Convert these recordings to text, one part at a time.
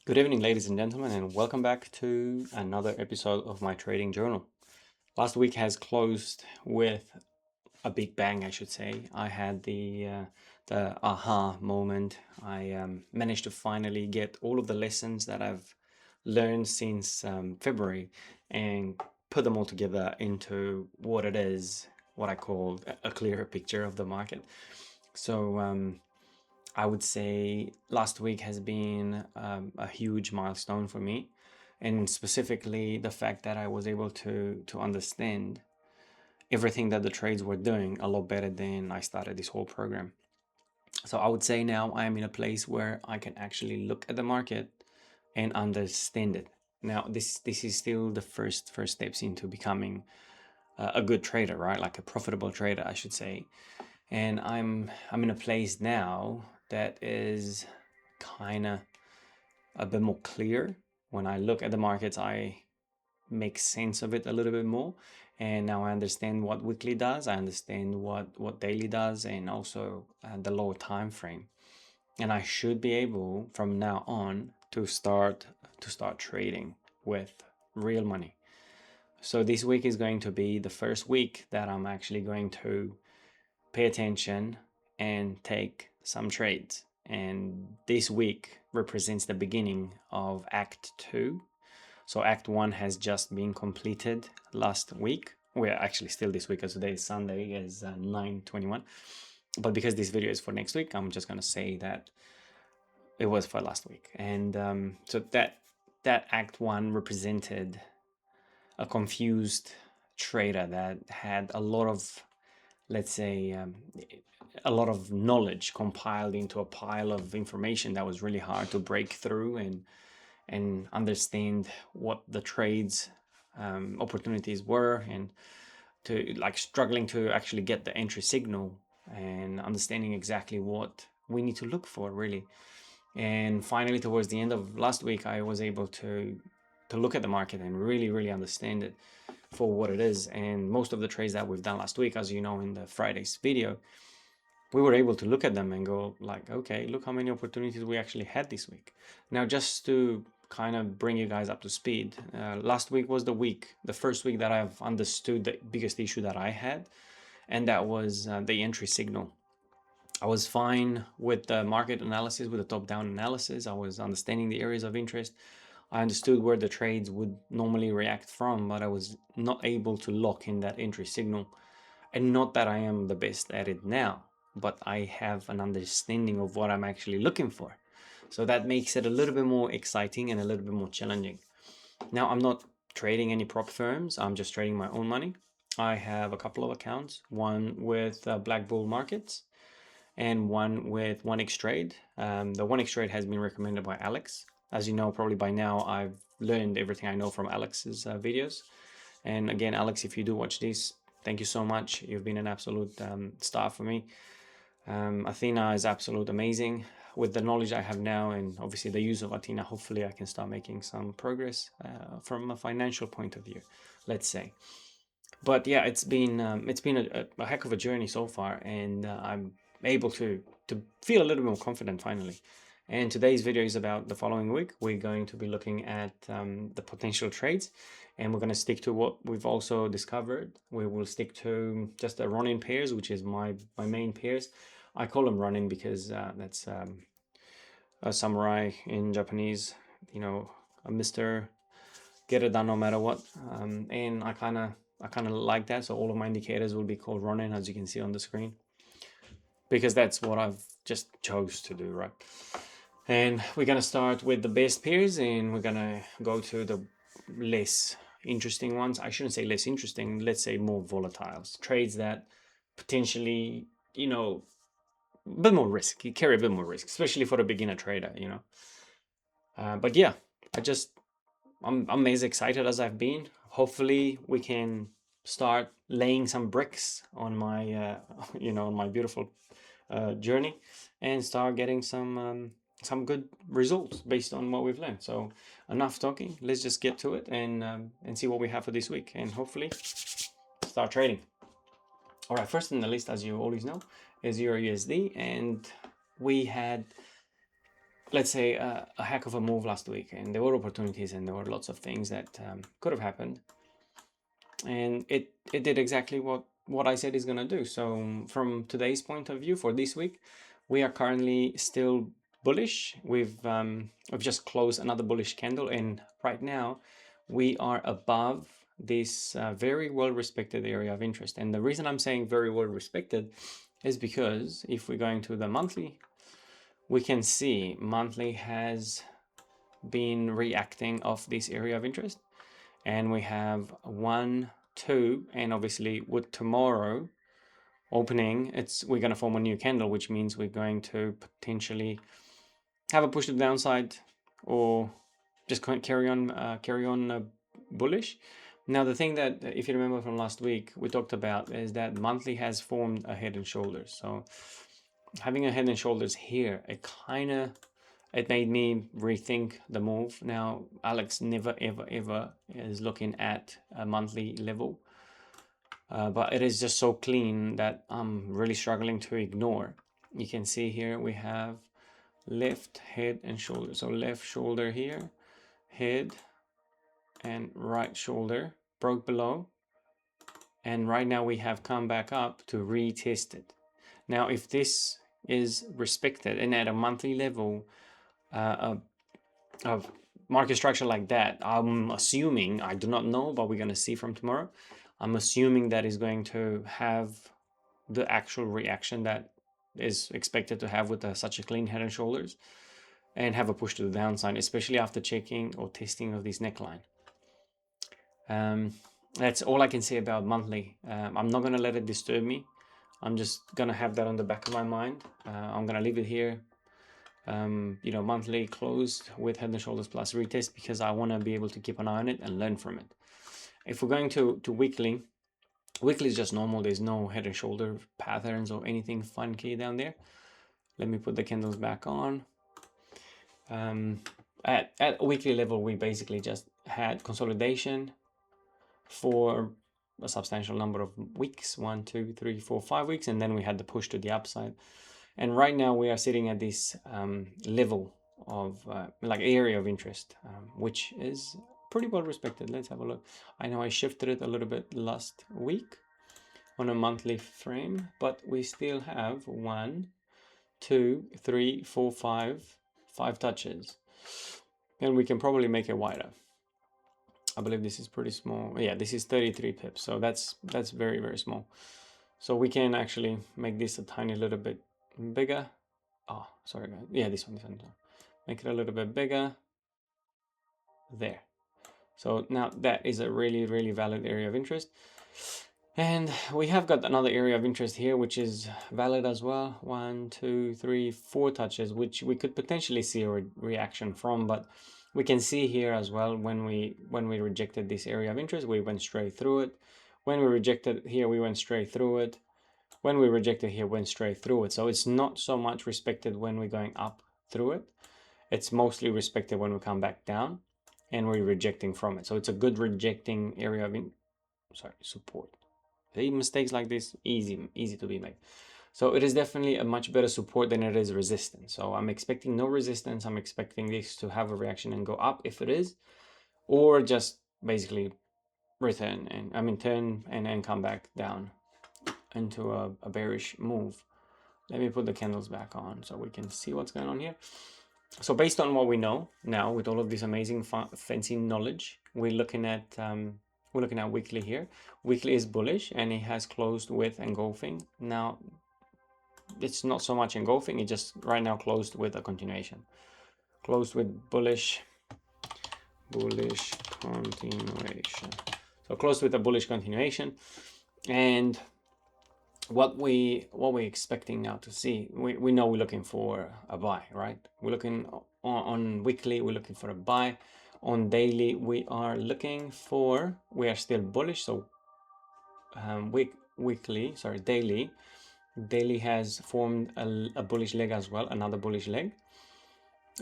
Good evening, ladies and gentlemen, and welcome back to another episode of my trading journal. Last week has closed with a big bang, I should say. I had the aha moment. I managed to finally get all of the lessons that I've learned since February and put them all together into what it is, what I call a clearer picture of the market. So I would say last week has been a huge milestone for me, and specifically the fact that I was able to understand everything that the trades were doing a lot better than I started this whole program. So I would say now I am in a place where I can actually look at the market and understand it. Now this is still the first steps into becoming a good trader, right? Like a profitable trader, I should say. And I'm in a place now that is kind of a bit more clear. When I look at the markets, I make sense of it a little bit more, and now I understand what weekly does, I understand what daily does, and also the lower time frame. And I should be able from now on to start trading with real money. So this week is going to be the first week that I'm actually going to pay attention and take some trades. And this week represents the beginning of Act 2. So Act 1 has just been completed last week. We're actually still this week, as today is Sunday, is 9/21. But because this video is for next week, I'm just going to say that it was for last week. And so that Act 1 represented a confused trader that had a lot of, let's say, a lot of knowledge compiled into a pile of information that was really hard to break through and understand what the trades opportunities were, and to like struggling to actually get the entry signal and understanding exactly what we need to look for really. And finally, towards the end of last week, I was able to look at the market and really understand it for what it is. And most of the trades that we've done last week, as you know in the Friday's video, we were able to look at them and go like, okay, look how many opportunities we actually had this week. Now, just to kind of bring you guys up to speed, last week was the first week that I've understood the biggest issue that I had, and that was the entry signal. I was fine with the market analysis, with the top-down analysis. I was understanding the areas of interest. I understood where the trades would normally react from, but I was not able to lock in that entry signal. And not that I am the best at it now, but I have an understanding of what I'm actually looking for. So that makes it a little bit more exciting and a little bit more challenging. Now, I'm not trading any prop firms. I'm just trading my own money. I have a couple of accounts, one with Black Bull Markets and one with 1xTrade. The 1xTrade has been recommended by Alex. As you know, probably by now, I've learned everything I know from Alex's videos. And again, Alex, if you do watch this, thank you so much. You've been an absolute star for me. Athena is absolute amazing. With the knowledge I have now and obviously the use of Athena, hopefully I can start making some progress from a financial point of view, let's say. But yeah, it's been a heck of a journey so far, and I'm able to feel a little bit more confident finally. And today's video is about the following week. We're going to be looking at the potential trades, and we're going to stick to what we've also discovered. We will stick to just the run-in pairs, which is my main pairs. I call them run-in because that's a samurai in Japanese, you know, a Mr. Get it done no matter what. And I kind of like that. So all of my indicators will be called run-in, as you can see on the screen, because that's what I've just chose to do, right? And we're gonna start with the best pairs, and we're gonna go to the less interesting ones. I shouldn't say less interesting, let's say more volatile trades that potentially, you know, a bit more risk. You carry a bit more risk, especially for the beginner trader, you know. But yeah, I'm as excited as I've been. Hopefully, we can start laying some bricks on my, you know, on my beautiful journey, and start getting some good results based on what we've learned. So, enough talking. Let's just get to it and see what we have for this week, and hopefully start trading. All right, first in the list, as you always know, is Euro USD, and we had let's say a heck of a move last week, and there were opportunities and there were lots of things that could have happened, and it did exactly what I said it's going to do. So from today's point of view, for this week, we are currently still bullish. We've just closed another bullish candle, and right now we are above this very well respected area of interest. And the reason I'm saying very well respected is because if we're going to the monthly, we can see monthly has been reacting off this area of interest, and we have 1, 2, and obviously with tomorrow opening, we're going to form a new candle, which means we're going to potentially have a push to the downside or just carry on bullish. Now, the thing that, if you remember from last week, we talked about is that monthly has formed a head and shoulders. So having a head and shoulders here, it made me rethink the move. Now, Alex never, ever, ever is looking at a monthly level, but it is just so clean that I'm really struggling to ignore. You can see here we have left head and shoulder. So left shoulder here, head and right shoulder broke below. And right now we have come back up to retest it. Now, if this is respected and at a monthly level, of market structure like that, I'm assuming, I do not know, but we're going to see from tomorrow, I'm assuming that is going to have the actual reaction that is expected to have with such a clean head and shoulders, and have a push to the downside, especially after checking or testing of this neckline. That's all I can say about monthly. I'm not going to let it disturb me. I'm just going to have that on the back of my mind. I'm going to leave it here. Monthly closed with head and shoulders plus retest, because I want to be able to keep an eye on it and learn from it. If we're going to weekly is just normal. There's no head and shoulder patterns or anything funky down there. Let me put the candles back on. At a weekly level, we basically just had consolidation for a substantial number of weeks, 1, 2, 3, 4, 5 weeks, and then we had the push to the upside. And right now we are sitting at this level of like area of interest, which is pretty well respected. Let's have a look. I know I shifted it a little bit last week on a monthly frame, but we still have 1, 2, 3, 4, 5 touches, and we can probably make it wider. I believe this is pretty small. Yeah, this is 33 pips, so that's very, very small. So we can actually make this a tiny little bit bigger. Oh, sorry guys. Yeah, this one. Make it a little bit bigger. There. So now that is a really, really valid area of interest. And we have got another area of interest here, which is valid as well. 1, 2, 3, 4 touches, which we could potentially see a reaction from, but we can see here as well, when we rejected this area of interest, we went straight through it. When we rejected here, we went straight through it. When we rejected here, went straight through it. So it's not so much respected when we're going up through it. It's mostly respected when we come back down and we're rejecting from it. So it's a good rejecting area of support. The mistakes like this, easy to be made. So it is definitely a much better support than it is resistance. So I'm expecting no resistance. I'm expecting this to have a reaction and go up if it is, or just basically turn and then come back down into a bearish move. Let me put the candles back on so we can see what's going on here. So based on what we know now, with all of this amazing fancy knowledge, we're looking at weekly here. Weekly is bullish and it has closed with engulfing. Now it's not so much engulfing, it just right now closed with a continuation. Closed with bullish continuation. So closed with a bullish continuation. And what we're expecting now to see, we know we're looking for a buy, right? We're looking on weekly, we're looking for a buy. On daily, we are still bullish. So daily has formed a bullish leg as well, another bullish leg,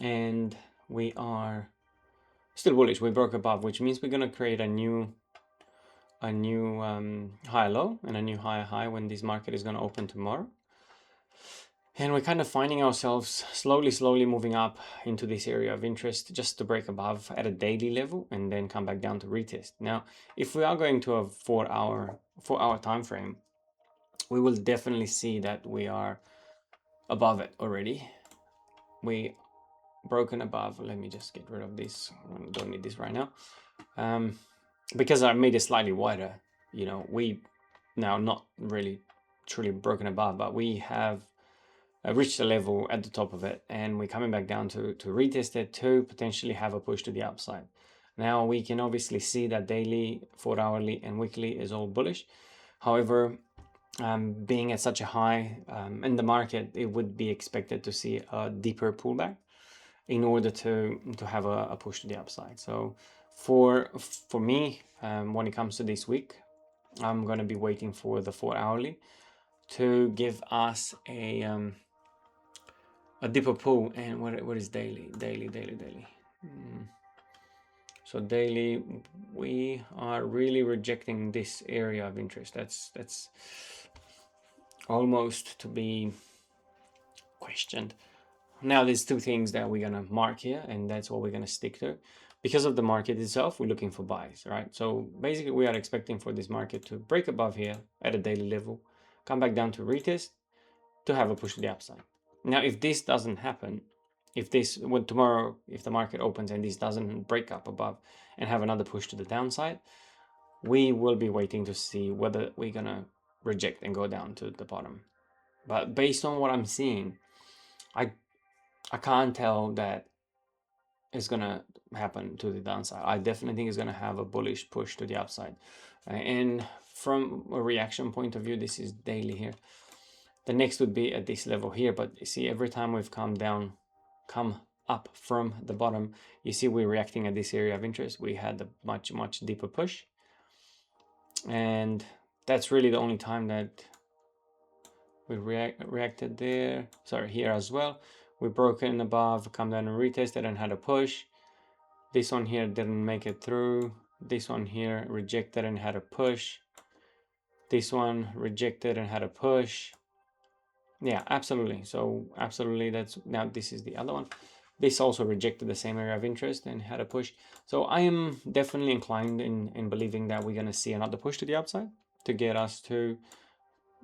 and we are still bullish. We broke above, which means we're going to create a new high low and a new high when this market is going to open tomorrow. And we're kind of finding ourselves slowly moving up into this area of interest just to break above at a daily level and then come back down to retest. Now, if we are going to a 4 hour time frame, we will definitely see that we are above it already. We broken above. Let me just get rid of this. I don't need this right now. Because I made it slightly wider, we now not really truly broken above, but we have reached a level at the top of it, and we're coming back down to retest it to potentially have a push to the upside. Now we can obviously see that daily, 4 hourly, and weekly is all bullish. However, being at such a high in the market, it would be expected to see a deeper pullback in order to have a push to the upside. So for me, when it comes to this week, I'm going to be waiting for the 4 hourly to give us a deeper pull. And what is daily? Daily. So daily, we are really rejecting this area of interest. That's almost to be questioned. Now there's two things that we're gonna mark here, and that's what we're gonna stick to. Because of the market itself, we're looking for buys, right? So basically we are expecting for this market to break above here at a daily level, come back down to retest, to have a push to the upside. Now, if this doesn't happen, if tomorrow, if the market opens and this doesn't break up above and have another push to the downside, we will be waiting to see whether we're gonna reject and go down to the bottom. But based on what I'm seeing, I can't tell that it's gonna happen to the downside. I definitely think it's gonna have a bullish push to the upside. And from a reaction point of view, this is daily here. The next would be at this level here, but you see, every time we've come up from the bottom, you see we're reacting at this area of interest. We had a much deeper push, and that's really the only time that we reacted there. Sorry, here as well. We broke in above, come down and retested and had a push. This one here didn't make it through. This one here rejected and had a push. This one rejected and had a push. Yeah, absolutely. So absolutely, now this is the other one. This also rejected the same area of interest and had a push. So I am definitely inclined in believing that we're going to see another push to the upside to get us to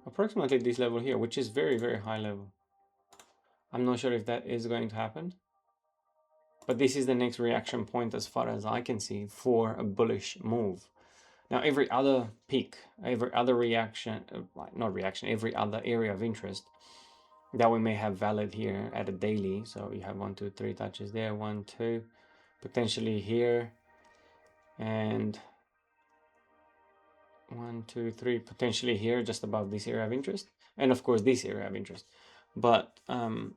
approximately this level here, which is very high level. I'm not sure if that is going to happen, but this is the next reaction point as far as I can see for a bullish move. Now, every other peak, every other reaction, every other area of interest that we may have valid here at a daily. So you have 1, 2, 3 touches there, 1, 2, potentially here, and 1, 2, 3, potentially here, just above this area of interest, and of course this area of interest. But I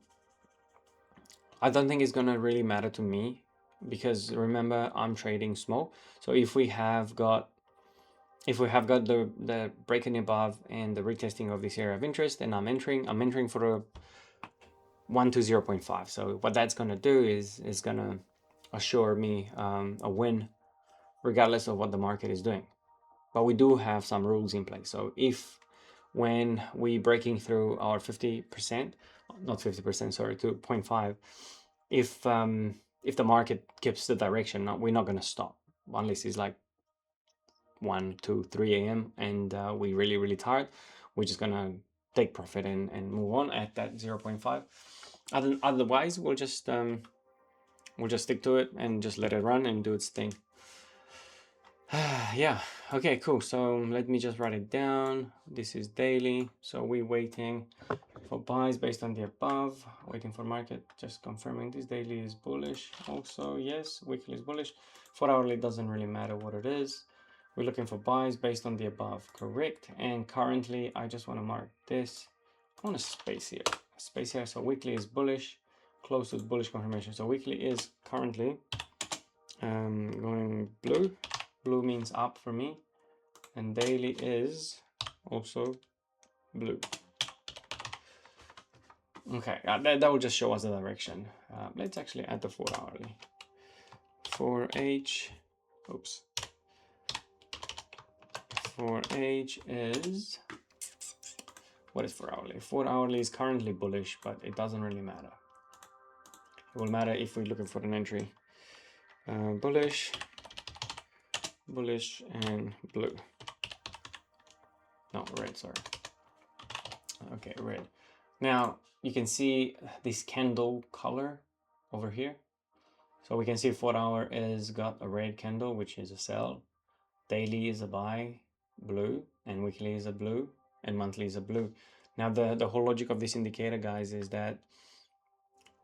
don't think it's gonna really matter to me, because remember, I'm trading small. So if we have got the breaking above and the retesting of this area of interest, and I'm entering for a 1 to 0.5. So what that's going to do is going to assure me a win regardless of what the market is doing. But we do have some rules in place. So if when we breaking through our 50%, not 50%, sorry, to 0.5, if the market keeps the direction, we're not going to stop unless it's like 1, 2, 3 a.m. and we're really tired. We're just gonna take profit and move on at that 0.5. Otherwise, we'll just stick to it and just let it run and do its thing. Yeah, okay, cool. So let me just write it down. This is daily, so we're waiting for buys based on the above, waiting for market, just confirming this daily is bullish. Also, yes, weekly is bullish. 4 hourly doesn't really matter what it is. We're looking for buys based on the above, correct? And currently, I just want to mark this. I want a space here. So weekly is bullish, close to bullish confirmation. So weekly is currently going blue. Blue means up for me, and daily is also blue. Okay, that will just show us the direction. Let's actually add the 4 hourly. 4H, oops. 4H is What is 4-hourly? 4-hourly is currently bullish, but it doesn't really matter. It will matter if we're looking for an entry. Bullish, bullish, and blue. No, red, sorry. Okay, red. Now, you can see this candle color over here. So we can see 4-hour is got a red candle, which is a sell. Daily is a buy, blue, and weekly is a blue, and monthly is a blue. Now, the whole logic of this indicator, guys, is that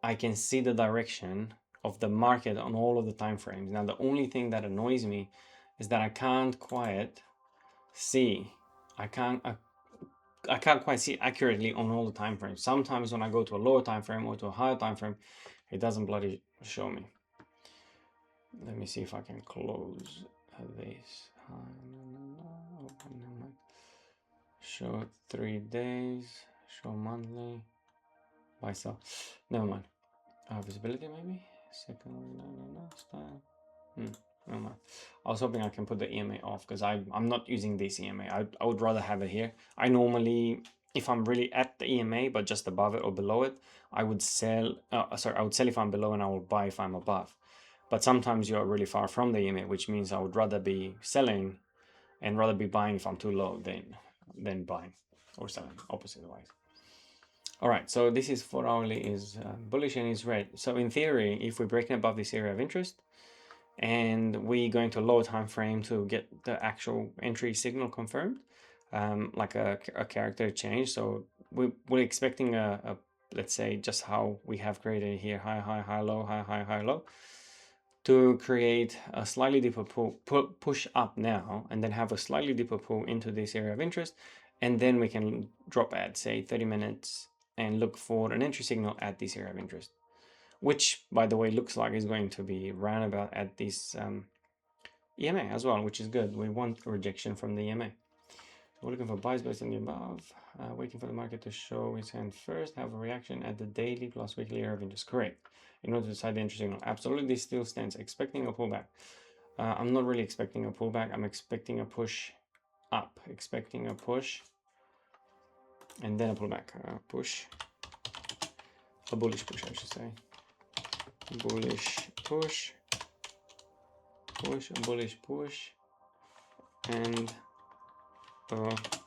I can see the direction of the market on all of the time frames. Now, the only thing that annoys me is that I can't quite see. I can't quite see accurately on all the time frames. Sometimes when I go to a lower time frame or to a higher time frame, it doesn't bloody show me. Let me see if I can close this. Show 3 days. Show monthly. Buy sell. Never mind. Visibility maybe. Second. Style. Never mind. I was hoping I can put the EMA off because I'm not using this EMA. I would rather have it here. I normally, if I'm really at the EMA but just above it or below it, I would sell. I would sell if I'm below and I will buy if I'm above. But sometimes you're really far from the EMA, which means I would rather be selling and rather be buying if I'm too low than buying or selling, opposite wise. All right, so this is 4-hourly is bullish and is red. So in theory, if we're breaking above this area of interest and we're going to a lower time frame to get the actual entry signal confirmed, like a character change. So we're expecting a let's say just how we have created here, high, high, high, low, high, high, high, low, to create a slightly deeper push up now, and then have a slightly deeper pull into this area of interest, and then we can drop at say 30 minutes and look for an entry signal at this area of interest, which by the way looks like is going to be roundabout at this EMA as well, which is good. We want a rejection from the EMA. We're looking for buys based on the above, waiting for the market to show its hand first, have a reaction at the daily plus weekly area of interest. Correct. In order to decide the entry signal. Absolutely, this still stands. Expecting a pullback. I'm not really expecting a pullback. I'm expecting a push up. Expecting a push and then a pullback. Push. A bullish push, I should say. Bullish push. Push. A bullish push. And a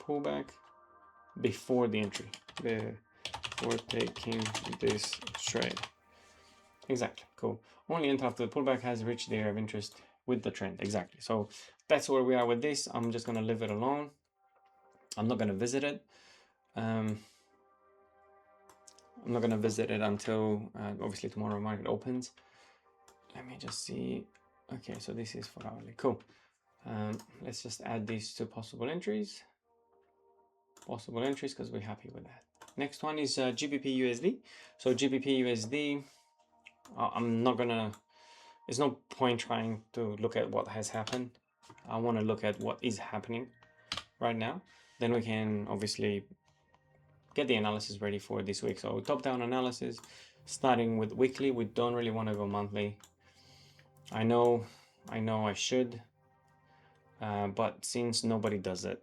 pullback before the entry. Before taking this trade. Exactly, cool. Only enter after the pullback has reached the area of interest with the trend. Exactly. So that's where we are with this. I'm just going to leave it alone. I'm not going to visit it. I'm not going to visit it until obviously tomorrow market opens. Let me just see. Okay, so this is 4-hourly. Cool. Let's just add these to possible entries. Possible entries because we're happy with that. Next one is GBP USD. So GBP USD, I'm not going to, there's no point trying to look at what has happened. I want to look at what is happening right now. Then we can obviously get the analysis ready for this week. So top-down analysis, starting with weekly. We don't really want to go monthly. I know I should, but since nobody does it,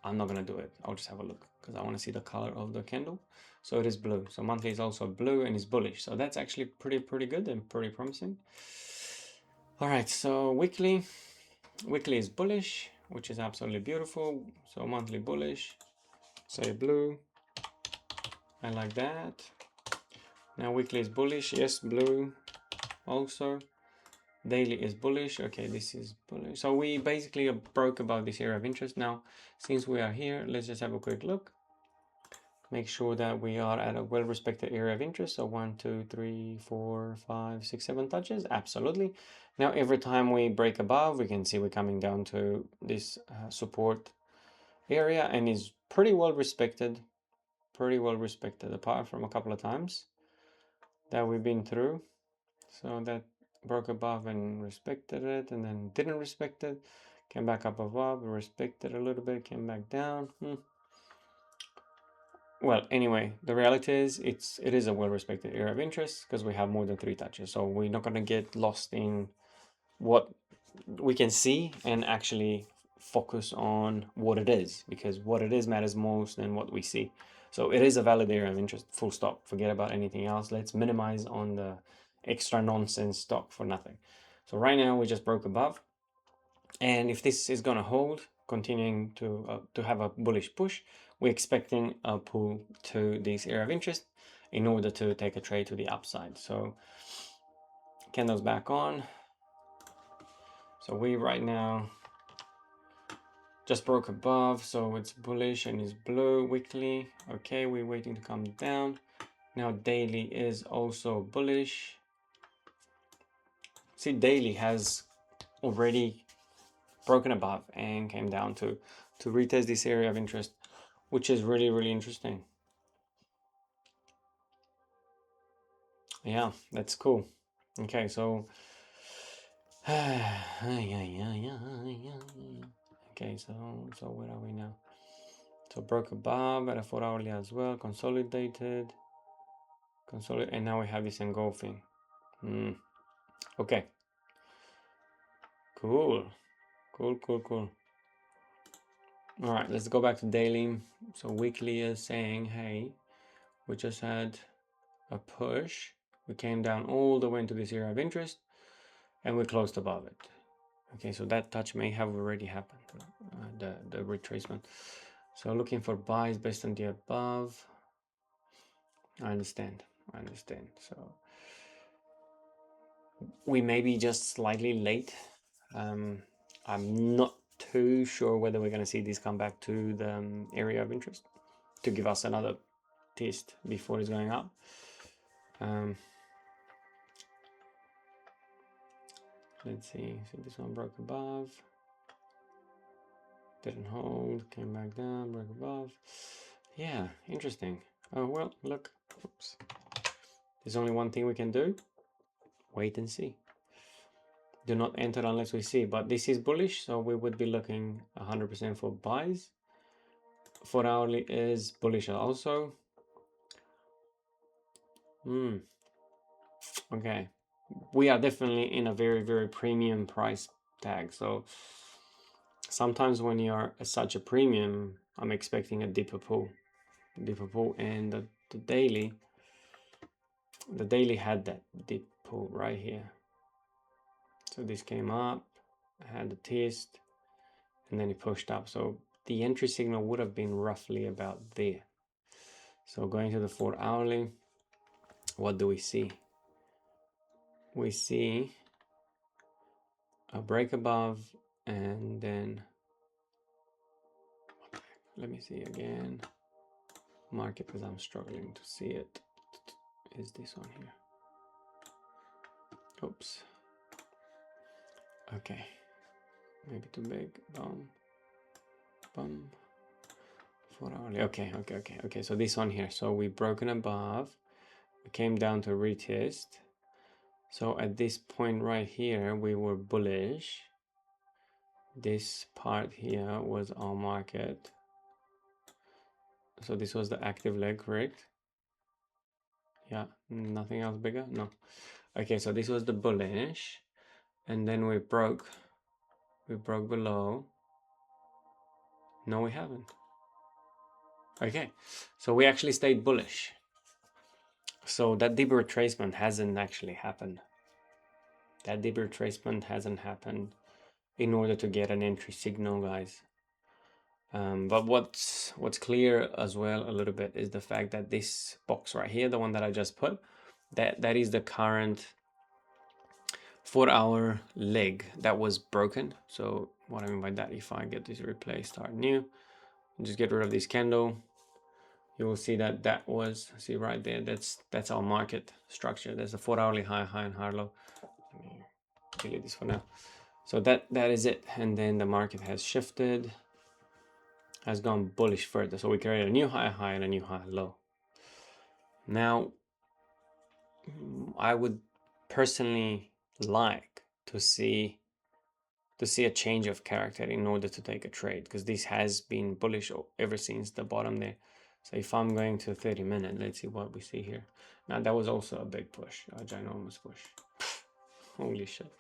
I'm not going to do it. I'll just have a look because I want to see the color of the candle. So it is blue. So monthly is also blue and is bullish. So that's actually pretty good and pretty promising. All right, so weekly is bullish, which is absolutely beautiful. So monthly bullish, say blue. I like that. Now weekly is bullish, yes, blue also. Daily is bullish. Okay, this is bullish. So we basically broke above this area of interest. Now, since we are here, let's just have a quick look. Make sure that we are at a well-respected area of interest. So 1, 2, 3, 4, 5, 6, 7 touches. Absolutely. Now, every time we break above, we can see we're coming down to this support area and is pretty well respected. Pretty well respected, apart from a couple of times that we've been through. So that broke above and respected it, and then didn't respect it, came back up above, respected a little bit, came back down. Well, anyway, the reality is it is a well-respected area of interest because we have more than 3 touches. So we're not going to get lost in what we can see and actually focus on what it is, because what it is matters most than what we see. So it is a valid area of interest, full stop. Forget about anything else. Let's minimize on the extra nonsense stock for nothing. So right now we just broke above, and if this is going to hold, continuing to have a bullish push, we're expecting a pull to this area of interest in order to take a trade to the upside. So candles back on. So we right now just broke above, so it's bullish and it's blue weekly. Okay, we're waiting to come down. Now daily is also bullish. See, daily has already broken above and came down to retest this area of interest, which is really, really interesting. Yeah, that's cool. Okay, so okay, so where are we now? So broke above at a 4 hourly as well, consolidated, and now we have this engulfing. Okay, cool. All right, let's go back to daily. So weekly is saying, hey, we just had a push. We came down all the way into this area of interest, and we closed above it. Okay, so that touch may have already happened, the retracement. So looking for buys based on the above. I understand. So we may be just slightly late. I'm not too sure whether we're going to see this come back to the area of interest to give us another test before it's going up. Let's see. So this one broke above, didn't hold, came back down, broke above. Yeah, interesting. Oh well, look. Oops. There's only one thing we can do. Wait and see. Do not enter unless we see. But this is bullish, so we would be looking 100% for buys. 4 hourly is bullish also. Okay, we are definitely in a very, very premium price tag. So sometimes when you're at such a premium, I'm expecting a deeper pull, and the daily had that deep pull right here. So this came up, had the test, and then it pushed up. So the entry signal would have been roughly about there. So going to the 4 hourly, what do we see? We see a break above, and then let me see again. Market, because I'm struggling to see it. Is this one here? Oops. Okay. Maybe too big. Boom. 4 hourly. Okay. So this one here. So we broken above. We came down to retest. So at this point right here, we were bullish. This part here was our market. So this was the active leg, correct? Yeah, nothing else bigger? No. Okay, so this was the bullish. And then we broke below. No, we haven't. Okay, so we actually stayed bullish. So that deep retracement hasn't actually happened. That deep retracement hasn't happened in order to get an entry signal, guys. But what's clear as well a little bit is the fact that this box right here, the one that I just put, that is the current 4 hour leg that was broken. So what I mean by that, if I get this replaced, start new, just get rid of this candle, you will see that was, see right there, that's our market structure. There's a 4 hourly high and high low. Let me delete this for now. So that is it. And then the market has shifted, has gone bullish further. So we created a new high and a new high low. Now, I would personally like to see a change of character in order to take a trade, because this has been bullish ever since the bottom there. So if I'm going to 30-minute, let's see what we see here. Now that was also a big push, a ginormous push. Holy shit.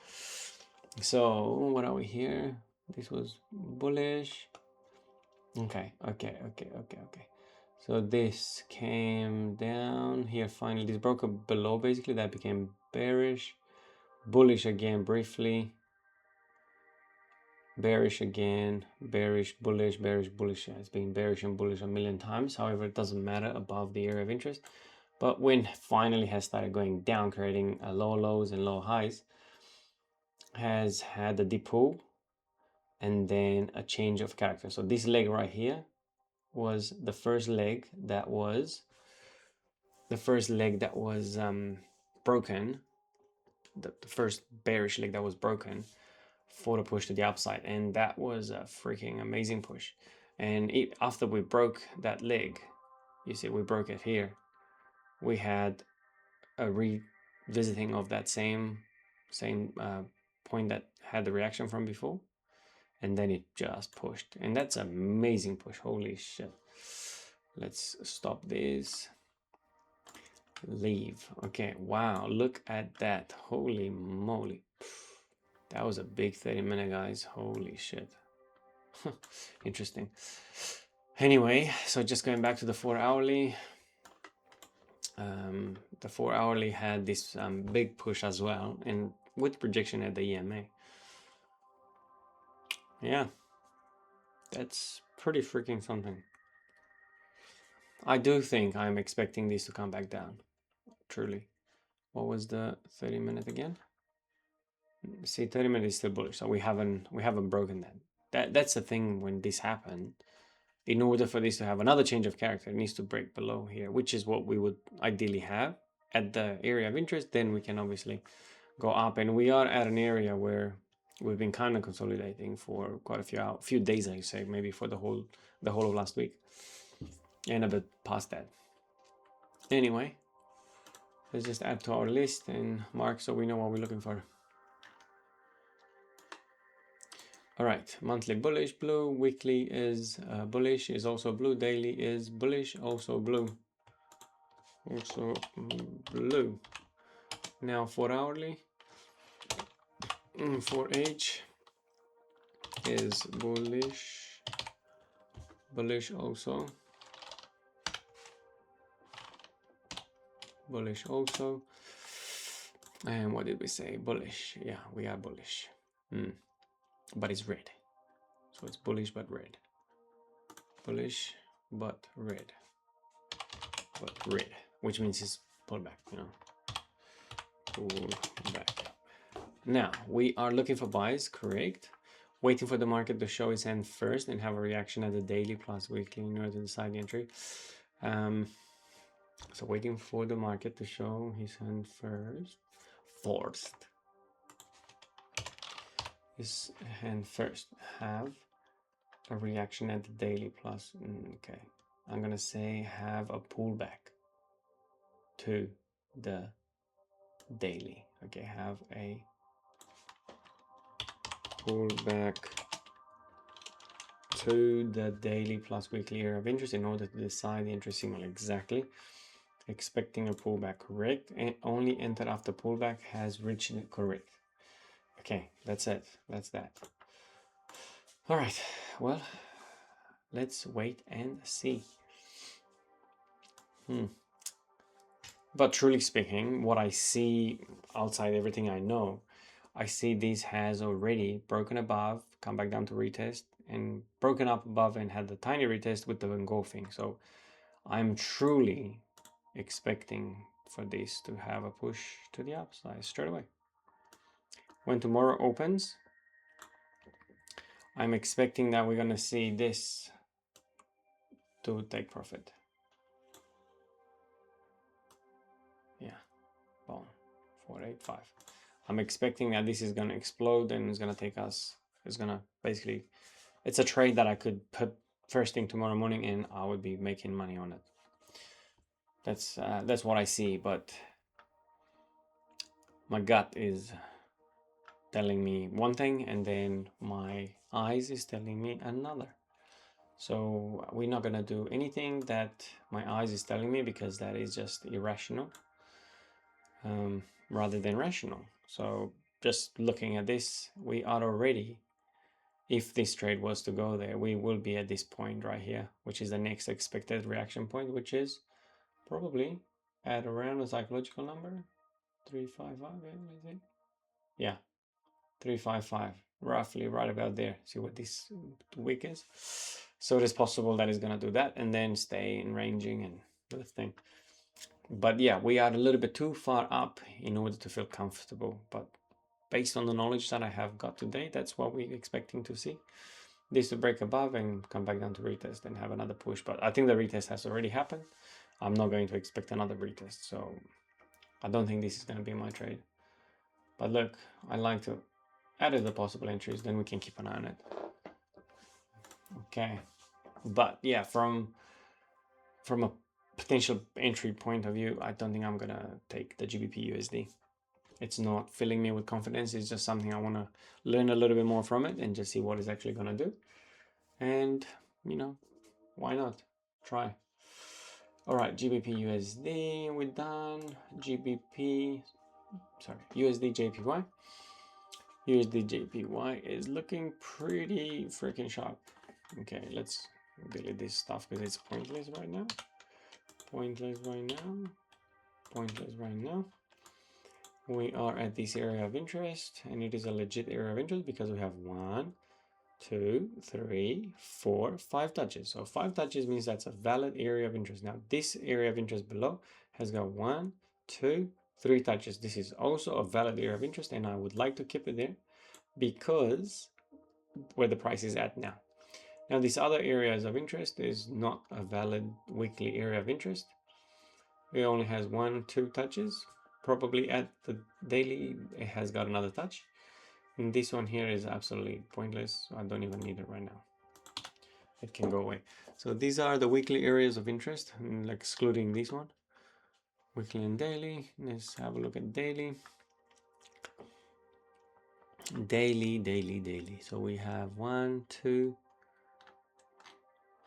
So what are we here? This was bullish. Okay. So this came down here finally. This broke up below basically. That became bearish. Bullish again briefly. Bearish again. Bearish, bullish, bearish, bullish. Yeah, it's been bearish and bullish a million times. However, it doesn't matter above the area of interest. But when finally has started going down, creating low lows and low highs, has had a deep pull and then a change of character. So this leg right here was the first leg that was broken, the first bearish leg that was broken for the push to the upside, and that was a freaking amazing push. And after we broke that leg, you see we broke it here, we had a revisiting of that same point that had the reaction from before, and then it just pushed, and that's an amazing push. Holy shit. Let's stop this, leave. Okay, wow, look at that. Holy moly, that was a big 30-minute, guys. Holy shit. Interesting. Anyway, so just going back to the 4-hourly, the 4-hourly had this big push as well, and with projection at the EMA. Yeah, that's pretty freaking something. I do think I'm expecting these to come back down, truly. What was the 30-minute again? See, 30-minute is still bullish, so we haven't broken that. That's the thing. When this happened, in order for this to have another change of character, it needs to break below here, which is what we would ideally have at the area of interest. Then we can obviously go up, and we are at an area where we've been kind of consolidating for quite a few days, I say, maybe for the whole of last week and a bit past that. Anyway, let's just add to our list and mark so we know what we're looking for. All right, monthly bullish, blue. Weekly is bullish, is also blue. Daily is bullish, also blue. Also blue. Now 4-hourly. 4H is bullish. Bullish also. Bullish also. And what did we say? Bullish. Yeah, we are bullish. But it's red. So it's bullish but red. Bullish but red. But red. Which means it's pullback, you know. Pullback. Now, we are looking for buys, correct? Waiting for the market to show its hand first and have a reaction at the daily plus weekly in order to decide the entry. So waiting for the market to show his hand first. His hand first. Have a reaction at the daily plus. Okay. I'm going to say have a pullback to the daily. Okay, have a pullback to the daily plus weekly area of interest in order to decide the interest signal. Exactly. Expecting a pullback, correct. And only entered after pullback has reached it, correct. Okay, that's it. That's that. All right. Well, let's wait and see. But truly speaking, what I see outside everything I know, I see this has already broken above, come back down to retest, and broken up above and had the tiny retest with the engulfing. So I'm truly expecting for this to have a push to the upside straight away. When tomorrow opens, I'm expecting that we're going to see this to take profit. Yeah, boom, 485. I'm expecting that this is going to explode and it's going to take us, it's going to basically, it's a trade that I could put first thing tomorrow morning and I would be making money on it. That's what I see, but my gut is telling me one thing and then my eyes is telling me another. So we're not gonna do anything that my eyes is telling me because that is just irrational rather than rational. So just looking at this, we are already if this trade was to go there, we will be at this point right here, which is the next expected reaction point, which is probably at around a psychological number 355. Yeah, 355, roughly right about there. See what this wick is? So it is possible that it's gonna do that and then stay in ranging and the thing. But yeah, we are a little bit too far up in order to feel comfortable. But based on the knowledge that I have got today, that's what we're expecting to see. This to break above and come back down to retest and have another push. But I think the retest has already happened. I'm not going to expect another retest. So I don't think this is going to be my trade. But look, I like to add the possible entries, then we can keep an eye on it. Okay. But yeah, from a potential entry point of view, I don't think I'm going to take the GBP USD. It's not filling me with confidence. It's just something I want to learn a little bit more from it and just see what it's actually going to do. And, you know, why not? Try. All right, GBP USD, we're done. USD JPY. USD JPY is looking pretty freaking sharp. Okay, let's delete this stuff because it's pointless right now. Pointless right now. We are at this area of interest, and it is a legit area of interest because we have 1, 2, 3, 4, 5 touches. So 5 touches means that's a valid area of interest. Now this area of interest below has got 1, 2, 3 touches. This is also a valid area of interest, and I would like to keep it there because where the price is at now. Now these other areas of interest is not a valid weekly area of interest. It only has 1, 2 touches. Probably at the daily it has got another touch. And this one here is absolutely pointless. So I don't even need it right now. It can go away. So these are the weekly areas of interest, like excluding this one. Weekly and daily. Let's have a look at daily. Daily. So we have 1, 2.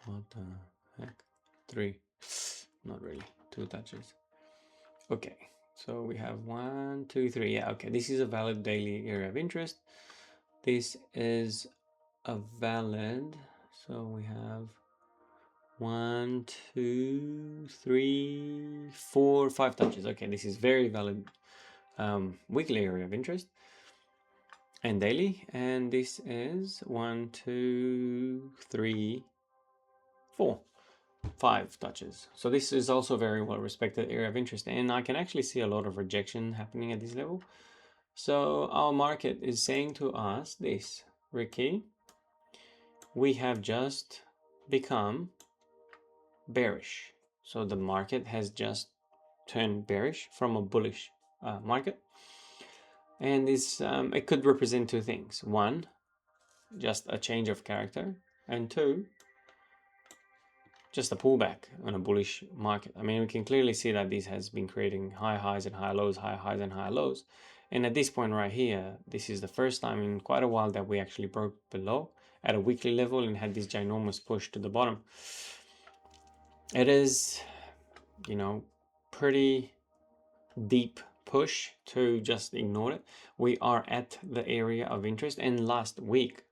What the heck? 3. Not really. 2 touches. Okay. So we have 1, 2, 3. Yeah, okay. This is a valid daily area of interest. This is a valid. So we have 1, 2, 3, 4, 5 touches. Okay, this is very valid weekly area of interest and daily. And this is 1, 2, 3, 4. 5 touches. So this is also a very well respected area of interest, and I can actually see a lot of rejection happening at this level. So our market is saying to us this: Ricky, we have just become bearish. So the market has just turned bearish from a bullish market, and this it could represent 2 things: 1, just a change of character, and 2, just a pullback on a bullish market. I mean, we can clearly see that this has been creating high highs and high lows, high highs and high lows. And at this point right here, this is the first time in quite a while that we actually broke below at a weekly level and had this ginormous push to the bottom. It is, you know, pretty deep push to just ignore it. We are at the area of interest, and last week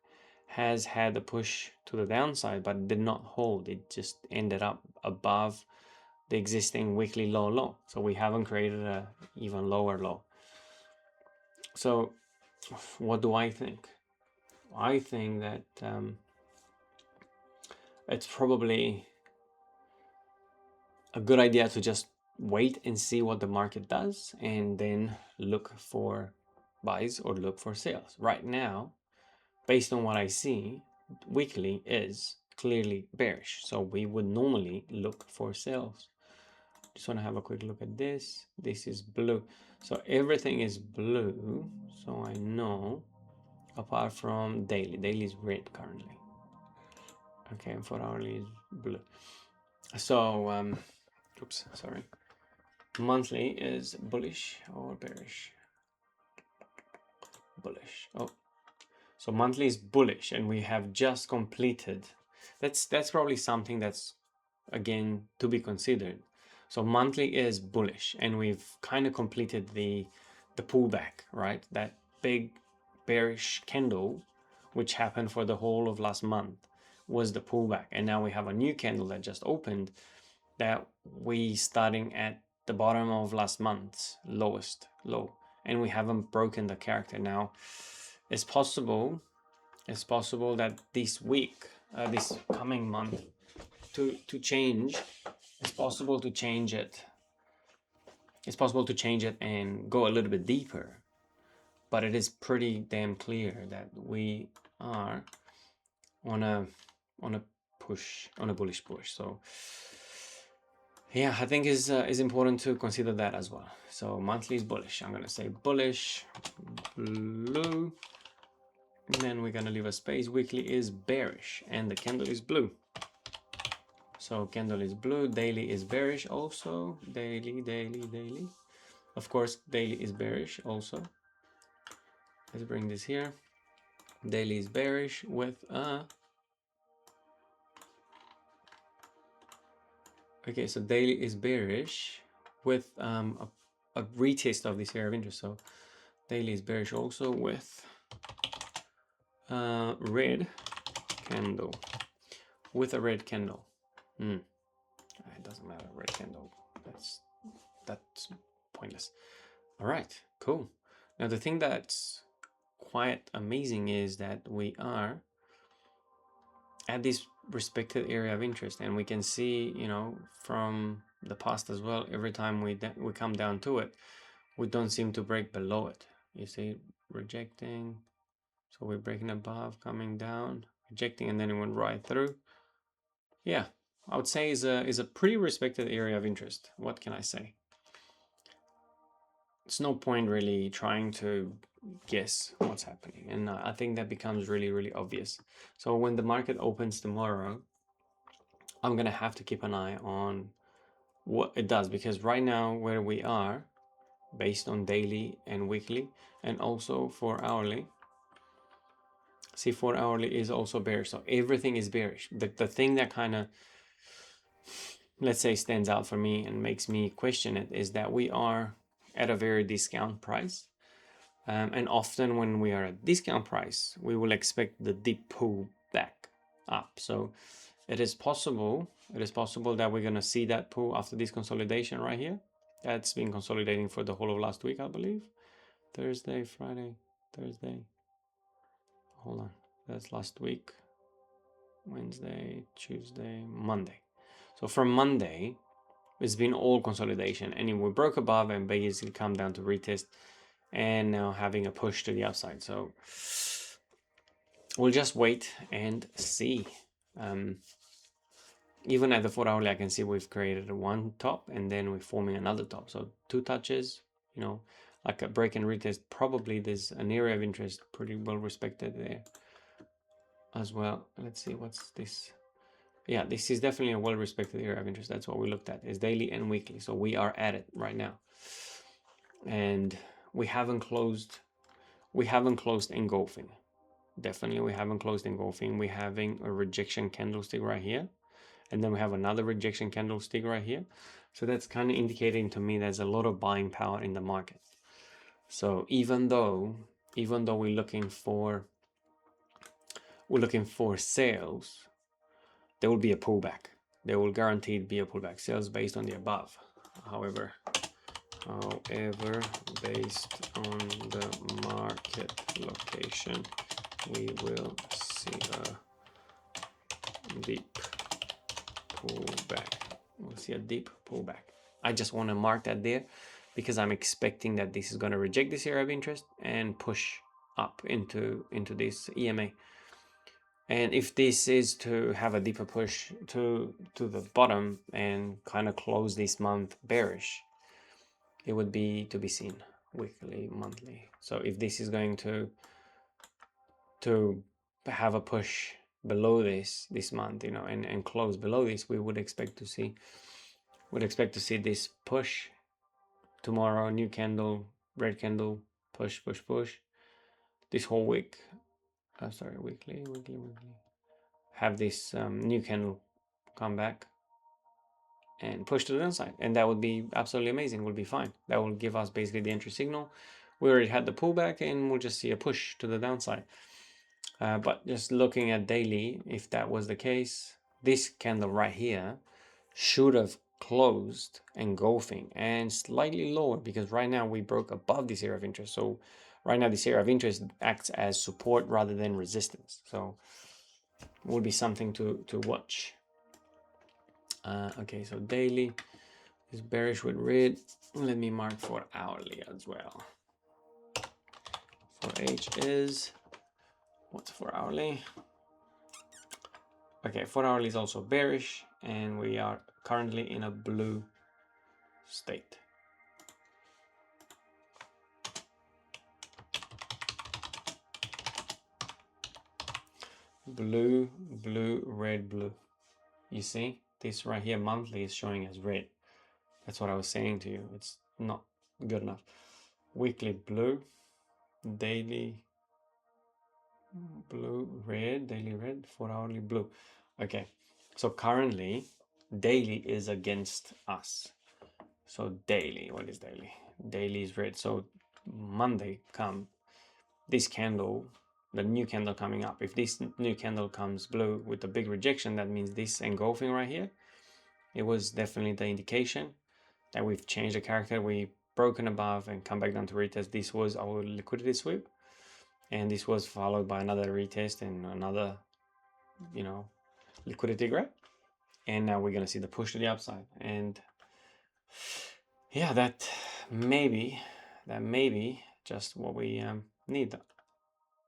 has had a push to the downside but did not hold. It just ended up above the existing weekly low. So we haven't created a even lower low. So what do I think? I think that it's probably a good idea to just wait and see what the market does and then look for buys or look for sales. Right now, based on what I see, weekly is clearly bearish. So we would normally look for sales. Just want to have a quick look at this. This is blue. So everything is blue. So I know, apart from daily. Daily is red currently. Okay, and 4 hourly is blue. So, oops, sorry. Monthly is bullish or bearish? Bullish. Oh, so monthly is bullish, and we have just completed. That's probably something that's, again, to be considered. So monthly is bullish, and we've kind of completed the pullback, right? That big bearish candle which happened for the whole of last month, was the pullback. And now we have a new candle that just opened that we starting at the bottom of last month's lowest low, and we haven't broken the character. Now it's possible that this week, this coming month, to change, it's possible to change it. It's possible to change it and go a little bit deeper, but it is pretty damn clear that we are on a push, on a bullish push. So yeah, I think is important to consider that as well. So monthly is bullish. I'm gonna say bullish, blue, and then we're gonna leave a space. Weekly is bearish, and the candle is blue. So candle is blue. Daily is bearish also. Daily. Of course, daily is bearish also. Let's bring this here. Daily is bearish with okay, so daily is bearish with a retest of this area of interest. So daily is bearish also with red candle, with a red candle. It doesn't matter, red candle. That's pointless. All right, cool. Now the thing that's quite amazing is that we are at this respected area of interest, and we can see, you know, from the past as well, every time we come down to it, we don't seem to break below it. You see, rejecting, so we're breaking above, coming down, rejecting, and then it went right through. Yeah, I would say is a pretty respected area of interest. What can I say? It's no point really trying to guess what's happening, and I think that becomes really obvious. So when the market opens tomorrow, I'm gonna have to keep an eye on what it does, because right now where we are, based on daily and weekly, and also 4-hourly, see, 4-hourly is also bearish, so everything is bearish. The thing that kind of, let's say, stands out for me and makes me question it is that we are at a very discount price. And often when we are at discount price, we will expect the deep pull back up. So it is possible that we're going to see that pull after this consolidation right here. That's been consolidating for the whole of last week, I believe. Thursday, Friday, Thursday. Hold on. That's last week. Wednesday, Tuesday, Monday. So from Monday, it's been all consolidation. And we broke above and basically come down to retest, and now having a push to the upside. So we'll just wait and see. Even at the 4-hourly, I can see we've created one top and then we're forming another top. So 2 touches, you know, like a break and retest. Probably there's an area of interest pretty well respected there as well. Let's see, what's this? Yeah, this is definitely a well-respected area of interest. That's what we looked at, is daily and weekly. So we are at it right now. And we haven't closed engulfing. Definitely we haven't closed engulfing. We're having a rejection candlestick right here, and then we have another rejection candlestick right here. So that's kind of indicating to me there's a lot of buying power in the market. So even though we're looking for sales, there will be a pullback. There will guaranteed be a pullback. Sales based on the above. However, based on the market location, we will see a deep pullback. We'll see a deep pullback. I just want to mark that there because I'm expecting that this is going to reject this area of interest and push up into this EMA. And if this is to have a deeper push to the bottom and kind of close this month bearish, it would be to be seen weekly, monthly. So if this is going to have a push below this month, you know, and close below this, we would expect to see this push tomorrow, new candle, red candle, push this whole week. Sorry, weekly. Have this new candle come back and push to the downside, and that would be absolutely amazing. Would be fine. That will give us basically the entry signal. We already had the pullback, and we'll just see a push to the downside. But just looking at daily, if that was the case, this candle right here should have closed engulfing and slightly lower, because right now we broke above this area of interest. So right now this area of interest acts as support rather than resistance. So will be something to watch. Okay, so daily is bearish with red. Let me mark for hourly as well. For H is, what's for hourly? Okay, 4 hourly is also bearish, and we are currently in a blue state. Blue, blue, red, blue. You see, this right here monthly is showing as red. That's what I was saying to you. It's not good enough. Weekly blue, daily blue, red, daily red, 4 hourly blue. Okay, so currently daily is against us. So daily, what is daily? Daily is red. So Monday come, this candle, the new candle coming up, if this new candle comes blue with a big rejection, that means this engulfing right here, it was definitely the indication that we've changed the character. We broken above and come back down to retest. This was our liquidity sweep, and this was followed by another retest and another, you know, liquidity grab, and now we're gonna see the push to the upside. And yeah, that may be just what we need.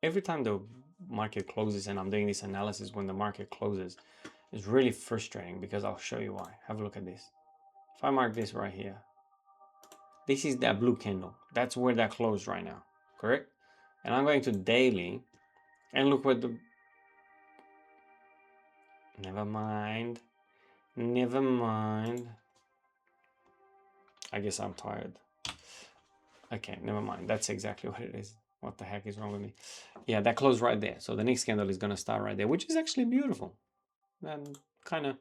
Every time the market closes, and I'm doing this analysis when the market closes, it's really frustrating, because I'll show you why. Have a look at this. If I mark this right here, this is that blue candle. That's where that closed right now, correct? And I'm going to daily, and look what the, never mind. I guess I'm tired. Okay, never mind. That's exactly what it is. What the heck is wrong with me? Yeah, that closed right there. So the next candle is going to start right there, which is actually beautiful. And kind of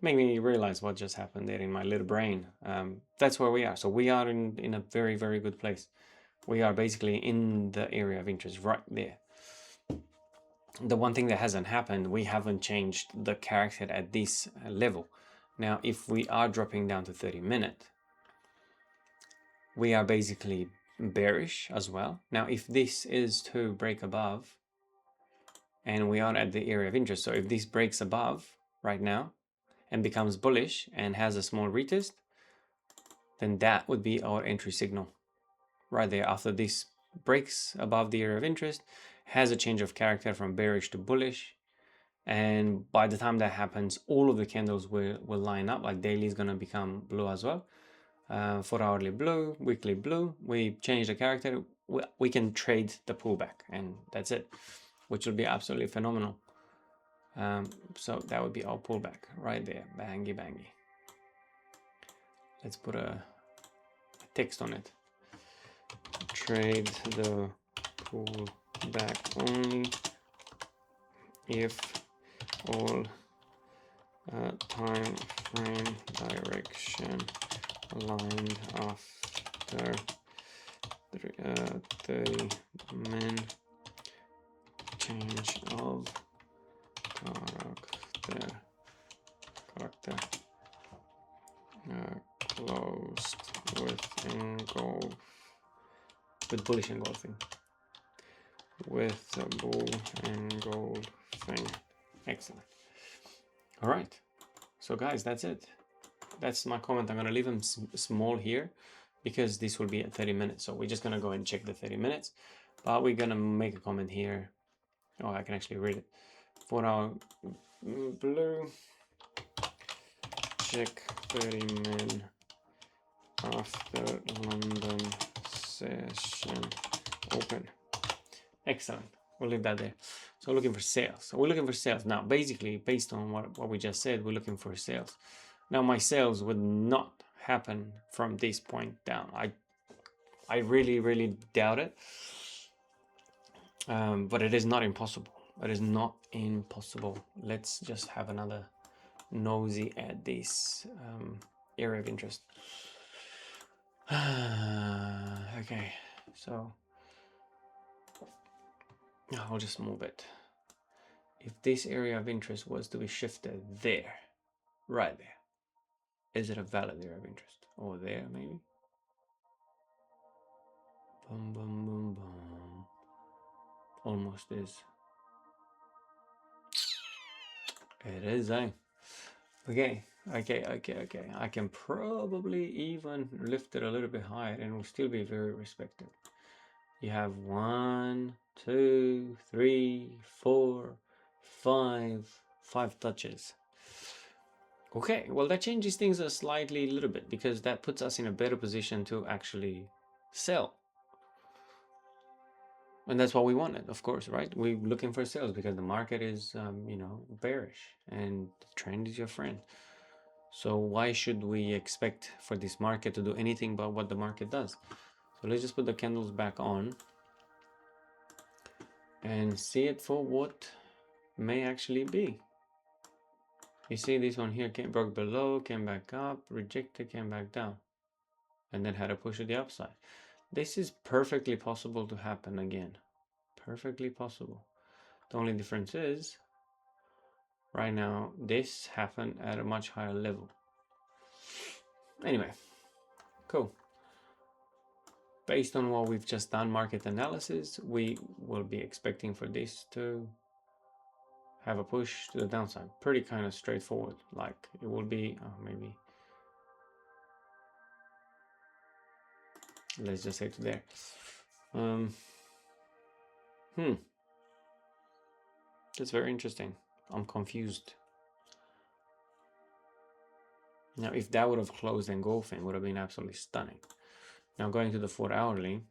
make me realize what just happened there in my little brain. That's where we are. So we are in a very, very good place. We are basically in the area of interest right there. The one thing that hasn't happened, we haven't changed the character at this level. Now, if we are dropping down to 30-minute, we are basically bearish as well. Now, if this is to break above, and we are at the area of interest, so if this breaks above right now and becomes bullish and has a small retest, then that would be our entry signal right there. After this breaks above the area of interest, has a change of character from bearish to bullish, and by the time that happens, all of the candles will line up. Like daily is going to become blue as well. 4 hourly blue, weekly blue. We change the character. We can trade the pullback, and that's it, which will be absolutely phenomenal. So that would be our pullback right there. Bangy bangy. Let's put a text on it. Trade the pullback only if all time frame direction aligned after 30 min change of character closed with bullish engulfing, with a bull engulfing. Excellent. All right, so guys, that's it. That's my comment. I'm going to leave them small here, because this will be at 30 minutes. So we're just going to go and check the 30 minutes, but we're going to make a comment here. Oh, I can actually read it. 4 hour blue, check 30 min after London session open. Excellent. We'll leave that there. So looking for sales. So we're looking for sales. Now, basically, based on what we just said, we're looking for sales. Now, my sales would not happen from this point down. I really, really doubt it. But it is not impossible. It is not impossible. Let's just have another nosy at this area of interest. Okay, so I'll just move it. If this area of interest was to be shifted there, right there, is it a valid area of interest? Or there, maybe? Boom, boom, boom, boom. Almost is. It is, eh? Okay. I can probably even lift it a little bit higher and it will still be very respected. You have 1, 2, 3, 4, 5 touches. Okay, well that changes things a slightly little bit because that puts us in a better position to actually sell. And that's what we wanted, of course, right? We're looking for sales because the market is, bearish and the trend is your friend. So why should we expect for this market to do anything but what the market does? So let's just put the candles back on and see it for what may actually be. You see this one here broke below, came back up, rejected, came back down, and then had a push to the upside. This is perfectly possible to happen again. Perfectly possible. The only difference is right now this happened at a much higher level. Anyway, cool. Based on what we've just done, market analysis, we will be expecting for this to have a push to the downside. Pretty kind of straightforward. Like it will be, maybe, let's just say to there. That's very interesting. I'm confused. Now, if that would have closed engulfing, would have been absolutely stunning. Now, going to the 4 hourly,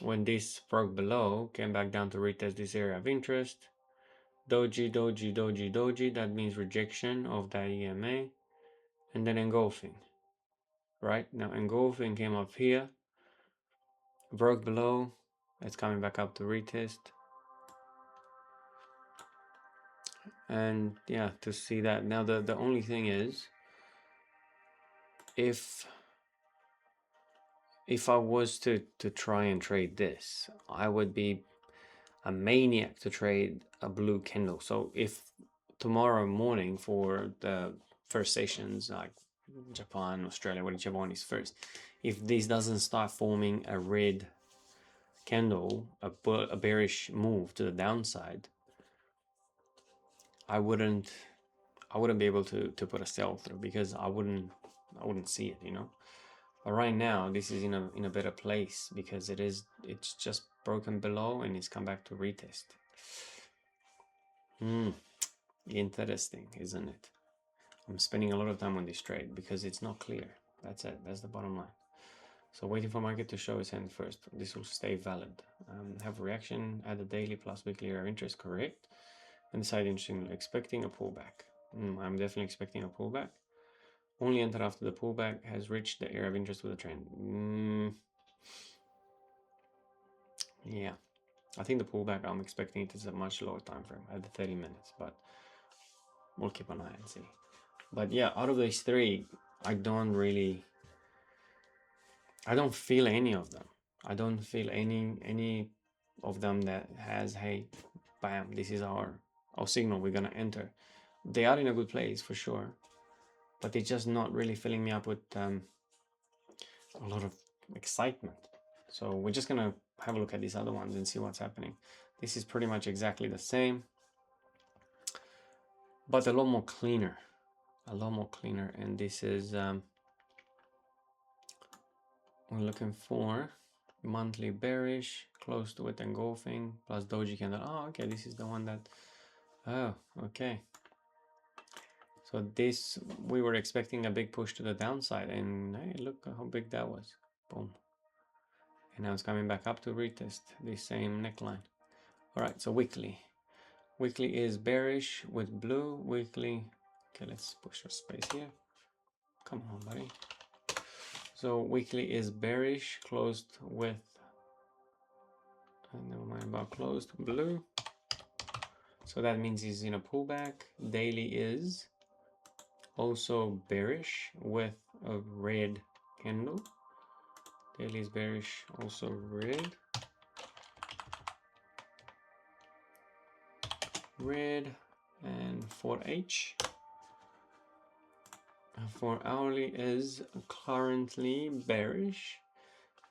when this broke below, came back down to retest this area of interest, doji, doji, doji, doji, that means rejection of that EMA, and then engulfing, right? Now, engulfing came up here, broke below, it's coming back up to retest. And yeah, to see that. Now, the only thing is, if I was to try and trade this, I would be a maniac to trade a blue candle. So if tomorrow morning for the first sessions, like Japan, Australia, whichever one is first, if this doesn't start forming a red candle, a bearish move to the downside, I wouldn't be able to put a sell through because I wouldn't see it, you know. But right now, this is in a better place because it's just broken below and it's come back to retest. Interesting, isn't it? I'm spending a lot of time on this trade because it's not clear. That's it. That's the bottom line. So waiting for market to show its hand first. This will stay valid. Have a reaction at the daily plus weekly area of interest, correct? And decide interestingly, expecting a pullback. I'm definitely expecting a pullback. Only enter after the pullback has reached the area of interest with the trend. Yeah, I think the pullback, I'm expecting it is a much lower time frame at the 30 minutes, but we'll keep an eye and see. But yeah, out of these three, I don't feel any of them. I don't feel any of them that has, hey, bam, this is our signal, we're gonna enter. They are in a good place for sure, but they're just not really filling me up with a lot of excitement. So we're just gonna have a look at these other ones and see what's happening. This is pretty much exactly the same, but a lot more cleaner. And this is we're looking for monthly bearish, close to it engulfing, plus doji candle. Oh, okay, this is the one that, oh, okay. So this, we were expecting a big push to the downside, and hey, look how big that was. Boom. And now it's coming back up to retest the same neckline. All right, so weekly. Weekly is bearish with blue. Weekly, okay, let's push our space here. Come on, buddy. So weekly is bearish, closed with, never mind about closed, blue. So that means he's in a pullback. Daily is also bearish with a red candle. Daily is bearish, also red. red, and for H. For hourly is currently bearish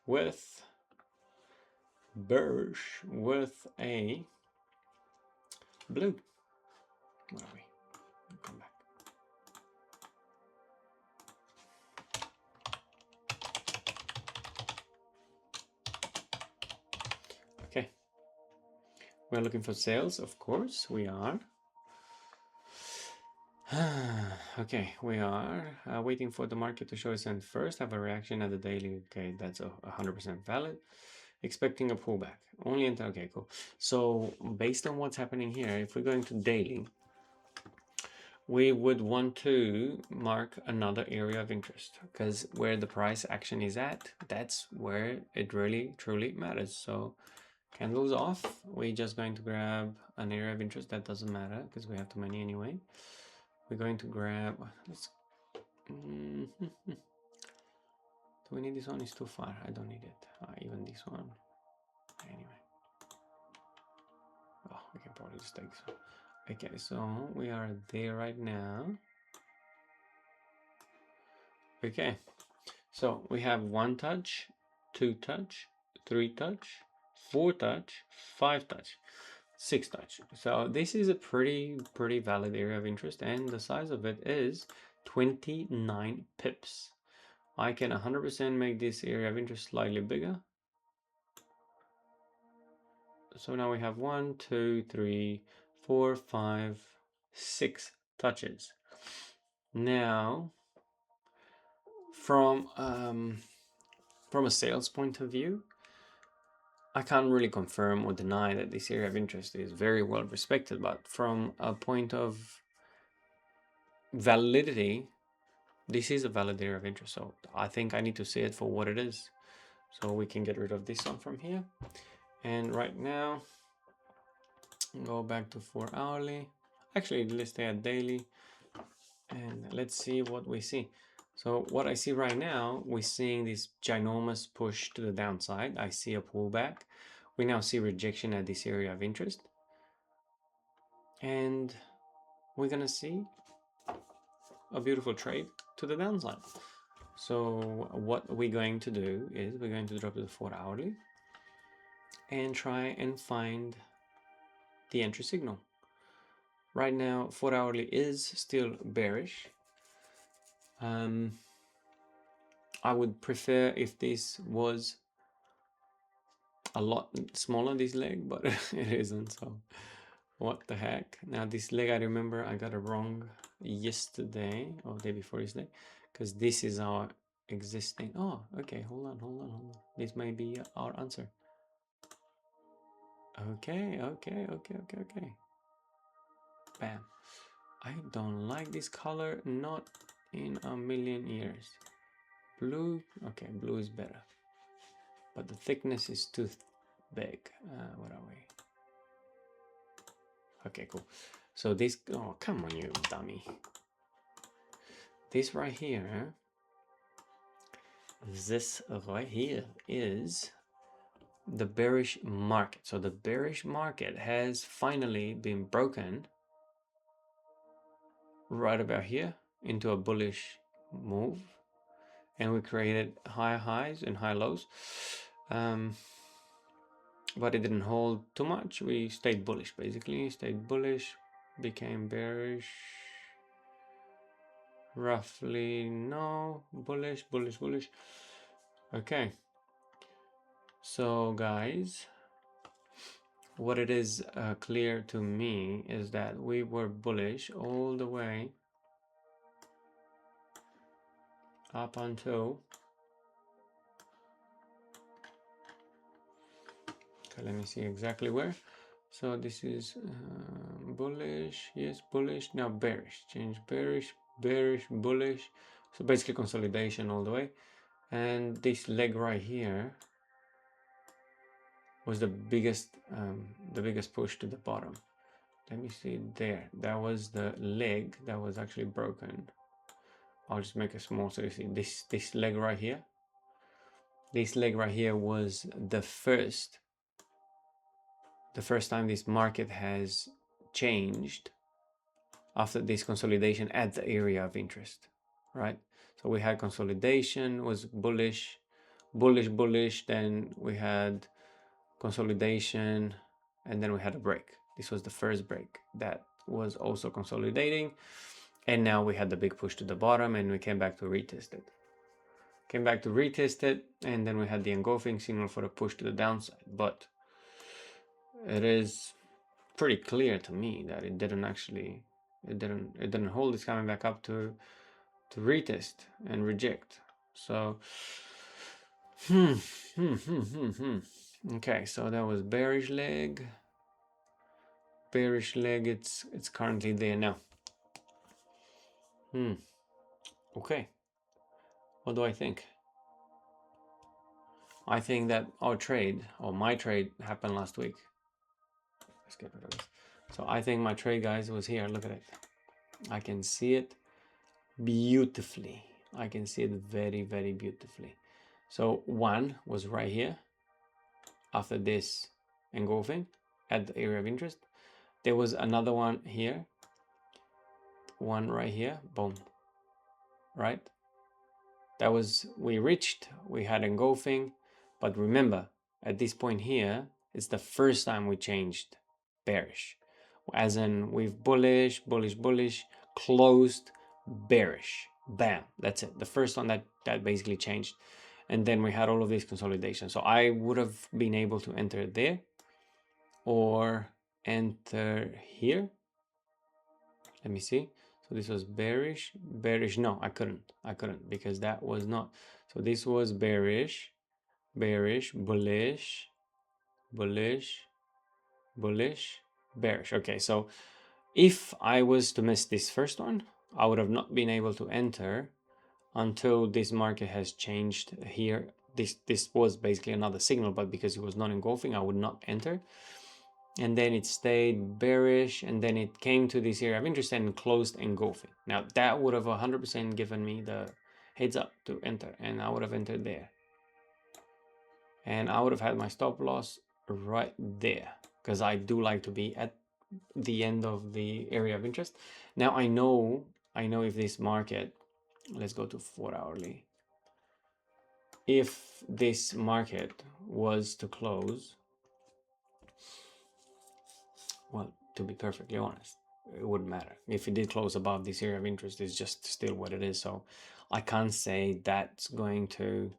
with a blue. Where are we? Come back. Okay. We're looking for sales, of course, we are. Okay, we are waiting for the market to show a sign first, have a reaction at the daily. Okay, that's 100% valid. Expecting a pullback. Only until, okay, cool. So based on what's happening here, if we're going to daily, we would want to mark another area of interest, because where the price action is at, that's where it really truly matters. So candles off, we're just going to grab an area of interest that doesn't matter because we have too many anyway. We're going to grab, let's, do we need this one? It's too far. I don't need it. Even this one. Anyway. Oh, we can probably just take this one. Okay, so we are there right now. Okay, so we have 1 touch, 2 touch, 3 touch, 4 touch, 5 touch, 6 touch. So this is a pretty valid area of interest, and the size of it is 29 pips. I can 100% make this area of interest slightly bigger. So now we have 1, 2, 3, 4, 5, 6 touches. Now, from a sales point of view, I can't really confirm or deny that this area of interest is very well respected, but from a point of validity, this is a valid area of interest. So I think I need to see it for what it is. So we can get rid of this one from here. And right now, go back to 4 hourly. Actually, let's stay at daily. And let's see what we see. So what I see right now, we're seeing this ginormous push to the downside. I see a pullback. We now see rejection at this area of interest. And we're going to see a beautiful trade to the downside. So what we're going to do is we're going to drop to the 4 hourly and try and find the entry signal. Right now, 4 hourly is still bearish. I would prefer if this was a lot smaller, this leg, but it isn't, so what the heck. Now this leg, I remember I got it wrong yesterday or day before yesterday, because this is our existing. Oh, okay, hold on. This may be our answer. Okay. Bam. I don't like this color, not in a million years. Blue, okay, blue is better, but the thickness is too big. What are we? Okay, cool. So this, oh, come on, you dummy. This right here, is the bearish market. So the bearish market has finally been broken right about here into a bullish move. And we created high highs and high lows. But it didn't hold too much. We stayed bullish, basically. Stayed bullish, became bearish. Roughly, no. Bullish. Okay. So, guys, what it is clear to me is that we were bullish all the way up until, okay, let me see exactly where. So this is bullish, yes, bullish, now bearish, change bearish, bullish. So basically consolidation all the way. And this leg right here was the biggest push to the bottom. Let me see there. That was the leg that was actually broken. I'll just make it small so you see this leg right here. This leg right here was the first time this market has changed after this consolidation at the area of interest, right? So we had consolidation, was bullish, bullish, bullish. Then we had consolidation, and then we had a break. This was the first break that was also consolidating. And now we had the big push to the bottom, and we came back to retest it. Came back to retest it, and then we had the engulfing signal for the push to the downside. But it is pretty clear to me that it didn't actually, it didn't hold. It's coming back up to retest and reject. So okay, so that was bearish leg. Bearish leg, it's currently there now. Okay, what do I think? I think that our trade, or my trade, happened last week. Let's get rid of this. So I think my trade, guys, was here. Look at it. I can see it beautifully. I can see it very, very beautifully. So one was right here after this engulfing at the area of interest. There was another one here, one right here, boom, right? That was, we reached, we had engulfing, but remember, at this point here, it's the first time we changed bearish. As in, we've bullish, bullish, bullish, closed, bearish. Bam, that's it. The first one that basically changed. And then we had all of this consolidation. So I would have been able to enter there or enter here. Let me see. So this was bearish, bearish. No, I couldn't because that was not. So this was bearish, bearish, bullish, bullish, bullish, bearish. Okay, so if I was to miss this first one, I would have not been able to enter until this market has changed here. This was basically another signal, but because it was not engulfing, I would not enter. And then it stayed bearish, and then it came to this area of interest and closed engulfing. Now that would have 100% given me the heads up to enter, and I would have entered there. And I would have had my stop loss right there, because I do like to be at the end of the area of interest. Now I know if this market, let's go to 4 hourly. If this market was to close, well, to be perfectly honest, it wouldn't matter. If it did close above this area of interest, it's just still what it is. So I can't say that's going to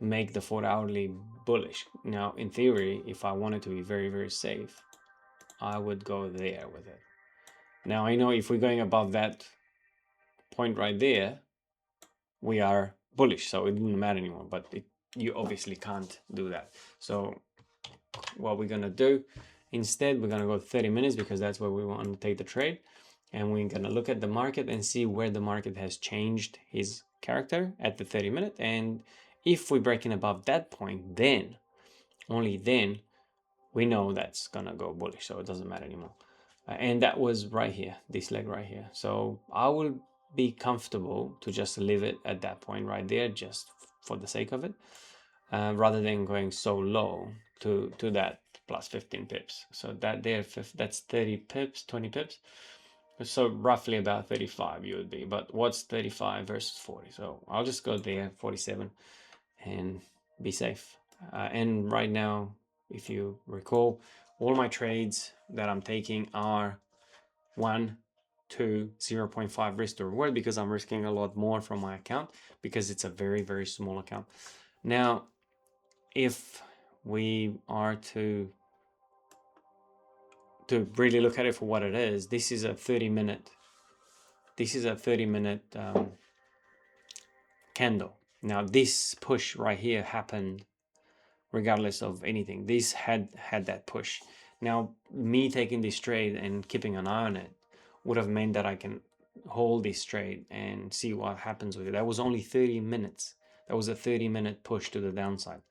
make the 4 hourly bullish. Now, in theory, if I wanted to be very, very safe, I would go there with it. Now, I know if we're going above that point right there, we are bullish, so it wouldn't matter anymore. But you obviously can't do that. So what we're gonna do instead, we're gonna go 30 minutes because that's where we want to take the trade, and we're gonna look at the market and see where the market has changed his character at the 30-minute. And if we're breaking above that point, then only then we know that's gonna go bullish, so it doesn't matter anymore. And that was right here, this leg right here. So I will be comfortable to just leave it at that point right there, just for the sake of it, rather than going so low to that plus 15 pips. So that there, that's 30 pips, 20 pips. So roughly about 35 you would be. But what's 35 versus 40? So I'll just go there, 47, and be safe. And right now, if you recall, all my trades that I'm taking are 1 to 0.5 risk to reward, because I'm risking a lot more from my account because it's a very, very small account. Now, if we are to really look at it for what it is, this is a 30-minute. This is a 30-minute candle. Now, this push right here happened regardless of anything. This had that push. Now, me taking this trade and keeping an eye on it would have meant that I can hold this trade and see what happens with it. That was only 30 minutes. That was a 30-minute push to the downside.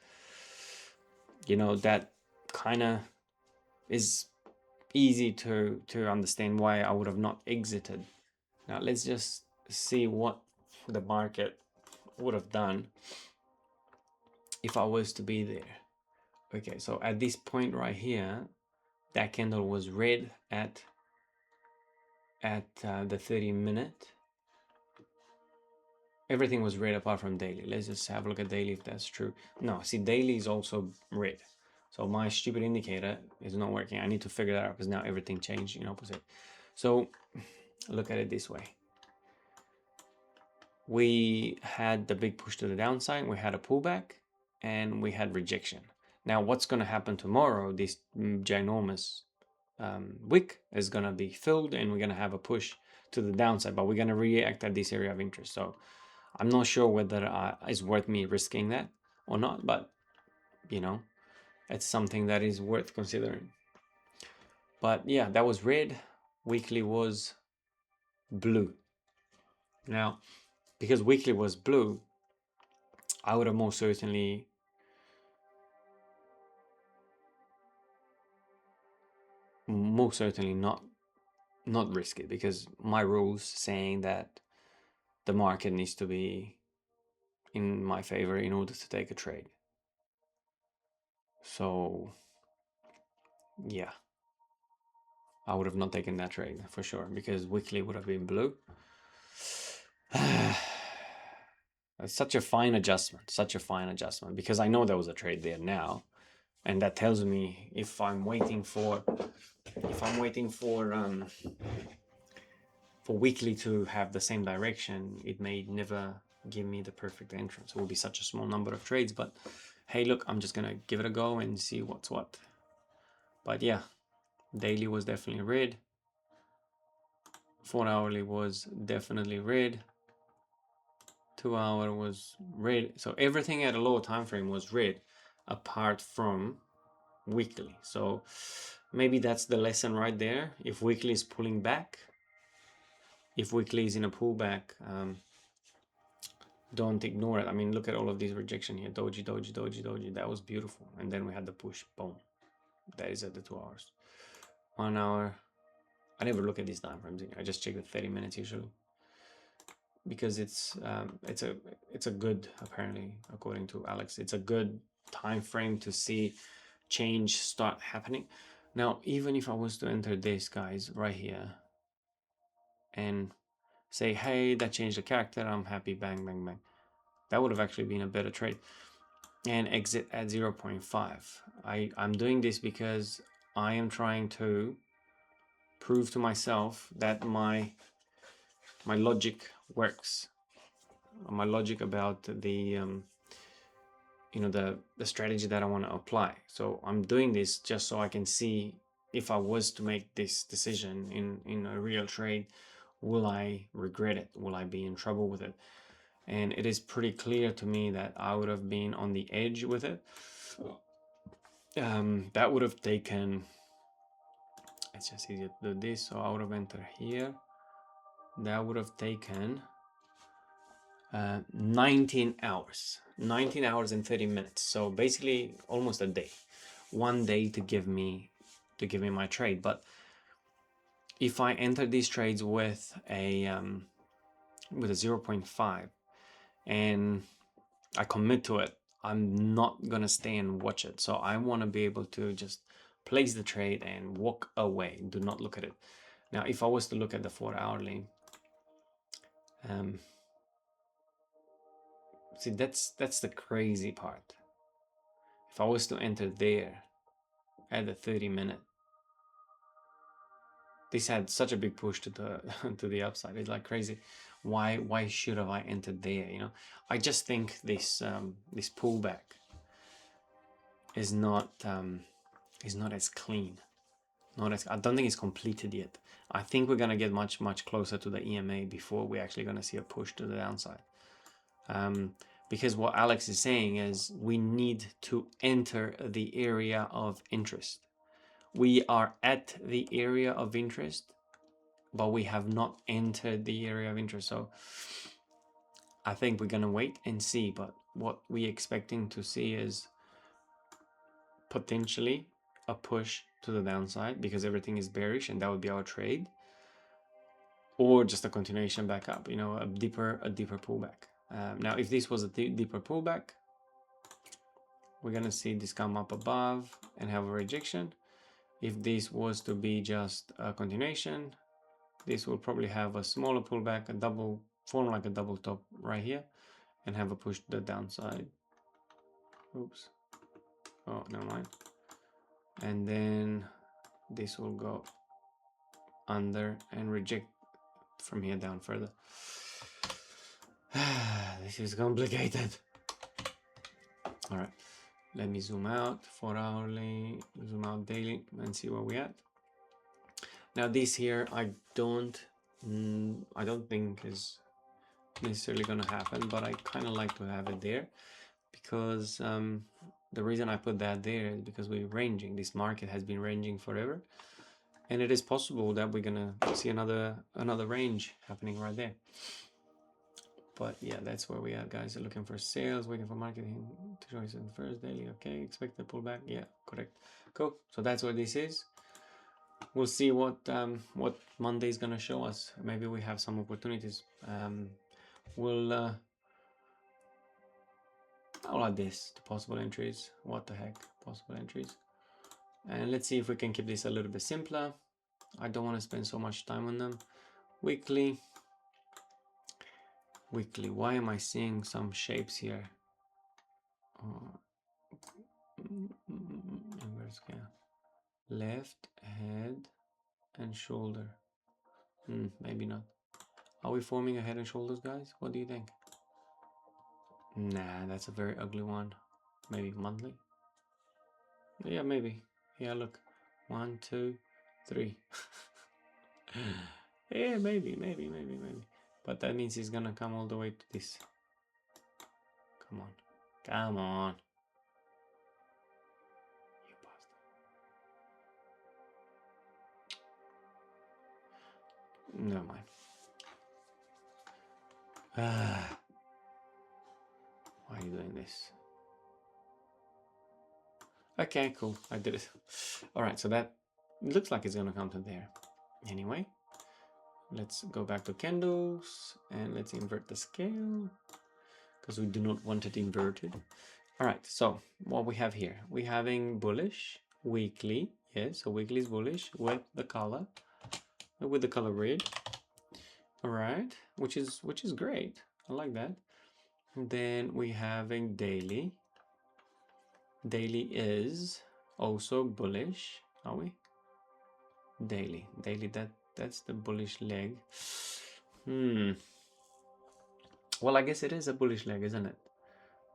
You know, that kind of is easy to understand why I would have not exited. Now, let's just see what the market would have done if I was to be there. Okay, so at this point right here, that candle was red at at the 30-minute, everything was red apart from daily. Let's just have a look at daily if that's true. No, see, daily is also red. So my stupid indicator is not working. I need to figure that out because now everything changed in opposite. So look at it this way. We had the big push to the downside, we had a pullback, and we had rejection. Now what's going to happen tomorrow, this ginormous wick is going to be filled and we're going to have a push to the downside, but we're going to react at this area of interest. So I'm not sure whether it's worth me risking that or not, but you know, it's something that is worth considering. But yeah, that was red. Weekly was blue. Now, because weekly was blue, I would have most certainly not risk it, because my rules saying that the market needs to be in my favor in order to take a trade. So yeah, I would have not taken that trade for sure, because weekly would have been blue. It's such a fine adjustment, because I know there was a trade there now, and that tells me if I'm waiting for weekly to have the same direction, it may never give me the perfect entrance. It will be such a small number of trades, but hey, look, I'm just gonna give it a go and see what's what. But yeah, daily was definitely red. 4 hourly was definitely red. 2 hour was red. So everything at a lower time frame was red, apart from weekly. So maybe that's the lesson right there. If weekly is pulling back, if weekly is in a pullback, don't ignore it. I mean, look at all of these rejection here. Doji, doji, doji, doji. That was beautiful. And then we had the push. Boom. That is at the 2 hours. 1 hour. I never look at these time frames. I just check the 30 minutes usually, because it's a good, apparently according to Alex, it's a good time frame to see change start happening. Now, even if I was to enter this, guys, right here, and say, hey, that changed the character, I'm happy, bang, bang, bang, that would have actually been a better trade, and exit at 0.5. I'm doing this because I am trying to prove to myself that my logic works. My logic about the the strategy that I want to apply. So I'm doing this just so I can see if I was to make this decision in a real trade, will I regret it? Will I be in trouble with it? And it is pretty clear to me that I would have been on the edge with it. That would have taken, it's just easier to do this, so I would have entered here. That would have taken 19 hours and 30 minutes, so basically almost a day, 1 day to give me my trade. But if I enter these trades with a 0.5 and I commit to it, I'm not gonna stay and watch it. So I want to be able to just place the trade and walk away. Do not look at it. Now, if I was to look at the 4 hourly, see, that's the crazy part. If I was to enter there at the 30-minute, this had such a big push to the to the upside. It's like crazy. Why should have I entered there? I just think this this pullback is not as clean. I don't think it's completed yet. I think we're gonna get much closer to the EMA before we're actually gonna see a push to the downside. Because what Alex is saying is we need to enter the area of interest. We are at the area of interest, but we have not entered the area of interest. So I think we're gonna wait and see, but what we're expecting to see is potentially a push to the downside because everything is bearish, and that would be our trade, or just a continuation back up, a deeper pullback. Now, if this was a deeper pullback, we're gonna see this come up above and have a rejection. If this was to be just a continuation, this will probably have a smaller pullback, form like a double top right here, and have a push to the downside. Oops. Oh, never mind. And then this will go under and reject from here down further. This is complicated. All right, let me zoom out 4 hourly, zoom out daily, and see where we at. Now this here, I don't think is necessarily gonna happen, but I kind of like to have it there because the reason I put that there is because we're ranging. This market has been ranging forever, and it is possible that we're gonna see another range happening right there. But yeah, that's where we are, guys. Looking for sales, waiting for marketing to choice in the first daily. Okay, expect the pullback. Yeah, correct. Cool. So that's what this is. We'll see what Monday is gonna show us. Maybe we have some opportunities. We'll I'll add this to possible entries. What the heck, possible entries. And let's see if we can keep this a little bit simpler. I don't want to spend so much time on them. Weekly. Why am I seeing some shapes here? Inverse scale. Left, head, and shoulder. Maybe not. Are we forming a head and shoulders, guys? What do you think? Nah, that's a very ugly one. Maybe monthly? Yeah, maybe. Yeah, look. 1, 2, 3. Yeah, maybe. But that means he's gonna come all the way to this. Come on. Come on. You bastard. Never mind. Why are you doing this? Okay, cool. I did it. Alright, so that looks like it's gonna come to there. Anyway, let's go back to candles and let's invert the scale because we do not want it inverted. Alright, so what we have here, we're having bullish weekly. Yes, so weekly is bullish with the color red. Alright, which is great. I like that. And then we having daily. Daily is also bullish, are we? Daily, that's the bullish leg. Well, I guess it is a bullish leg, isn't it?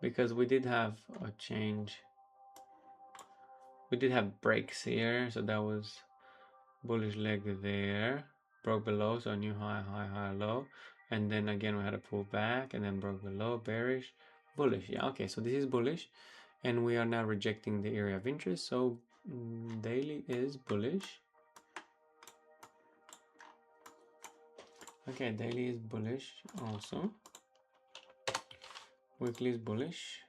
Because we did have a change. We did have breaks here, so that was bullish leg there. Broke below, so new high, low. And then again we had a pull back and then broke below, bearish, bullish. Yeah, okay, so this is bullish. And we are now rejecting the area of interest, so daily is bullish. Okay, daily is bullish also. Weekly is bullish.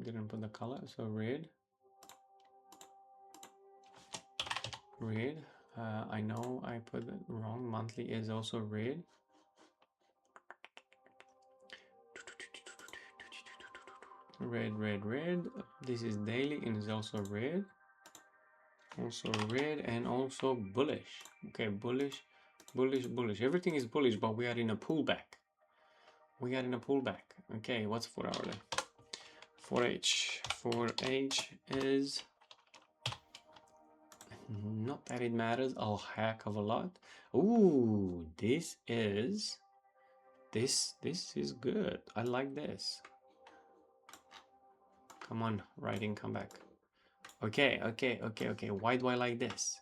Didn't put the color, so red. I know I put it wrong. Monthly is also red. Red. This is daily and is also red. Also red and also bullish. Okay, bullish. Everything is bullish, but we are in a pullback. Okay, what's 4 hourly? 4H. 4H is not that it matters a heck of a lot. Ooh, this is good. I like this. Come on, writing, come back. Okay. Why do I like this?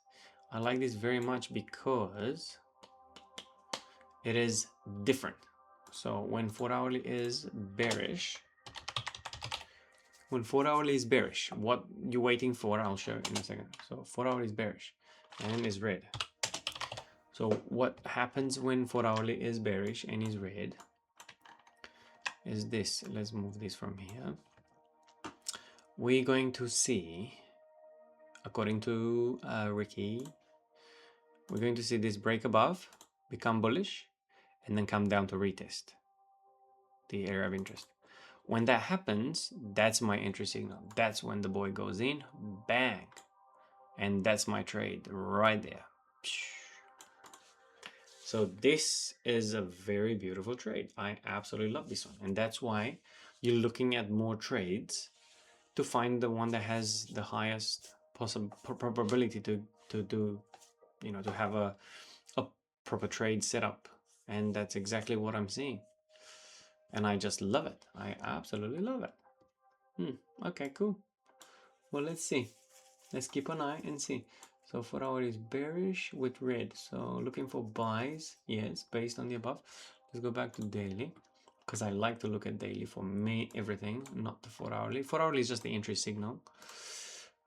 I like this very much because it is different. So when 4 hourly is bearish, what you waiting for, I'll show you in a second. So 4 hourly is bearish and is red. So what happens when 4 hourly is bearish and is red is this. Let's move this from here. We're going to see, according to Ricky, we're going to see this break above, become bullish, and then come down to retest the area of interest. When that happens, that's my entry signal. That's when the boy goes in, bang. And that's my trade right there. So this is a very beautiful trade. I absolutely love this one. And that's why you're looking at more trades to find the one that has the highest possible probability to do, to have a proper trade setup. And that's exactly what I'm seeing. And I just love it. I absolutely love it. Okay, cool. Well, let's see. Let's keep an eye and see. So 4 hour is bearish with red. So looking for buys, yes, based on the above. Let's go back to daily, because I like to look at daily for me, everything, not the 4 hourly. 4 hourly is just the entry signal.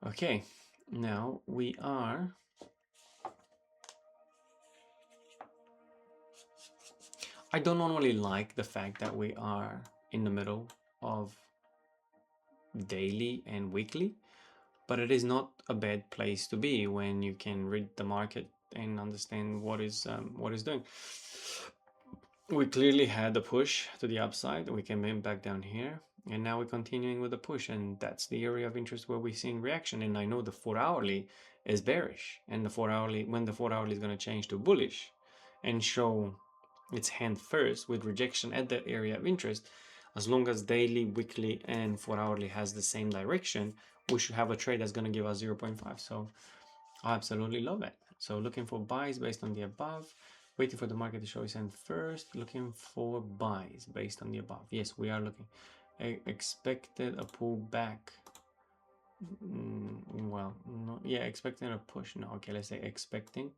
Okay, now we are. I don't normally like the fact that we are in the middle of daily and weekly, but it is not a bad place to be when you can read the market and understand what is doing. We clearly had the push to the upside. We came in back down here, and now we're continuing with the push, and that's the area of interest where we're seeing reaction. And I know the 4 hourly is bearish, and the 4 hourly, when the 4 hourly is going to change to bullish and show its hand first with rejection at that area of interest, as long as daily, weekly, and 4 hourly has the same direction, we should have a trade that's going to give us 0.5. So I absolutely love it. So looking for buys based on the above, waiting for the market to show its hand first, looking for buys based on the above. Yes, we are looking. Expected a pullback. Well, no, yeah, expecting a push. No, okay, let's say expecting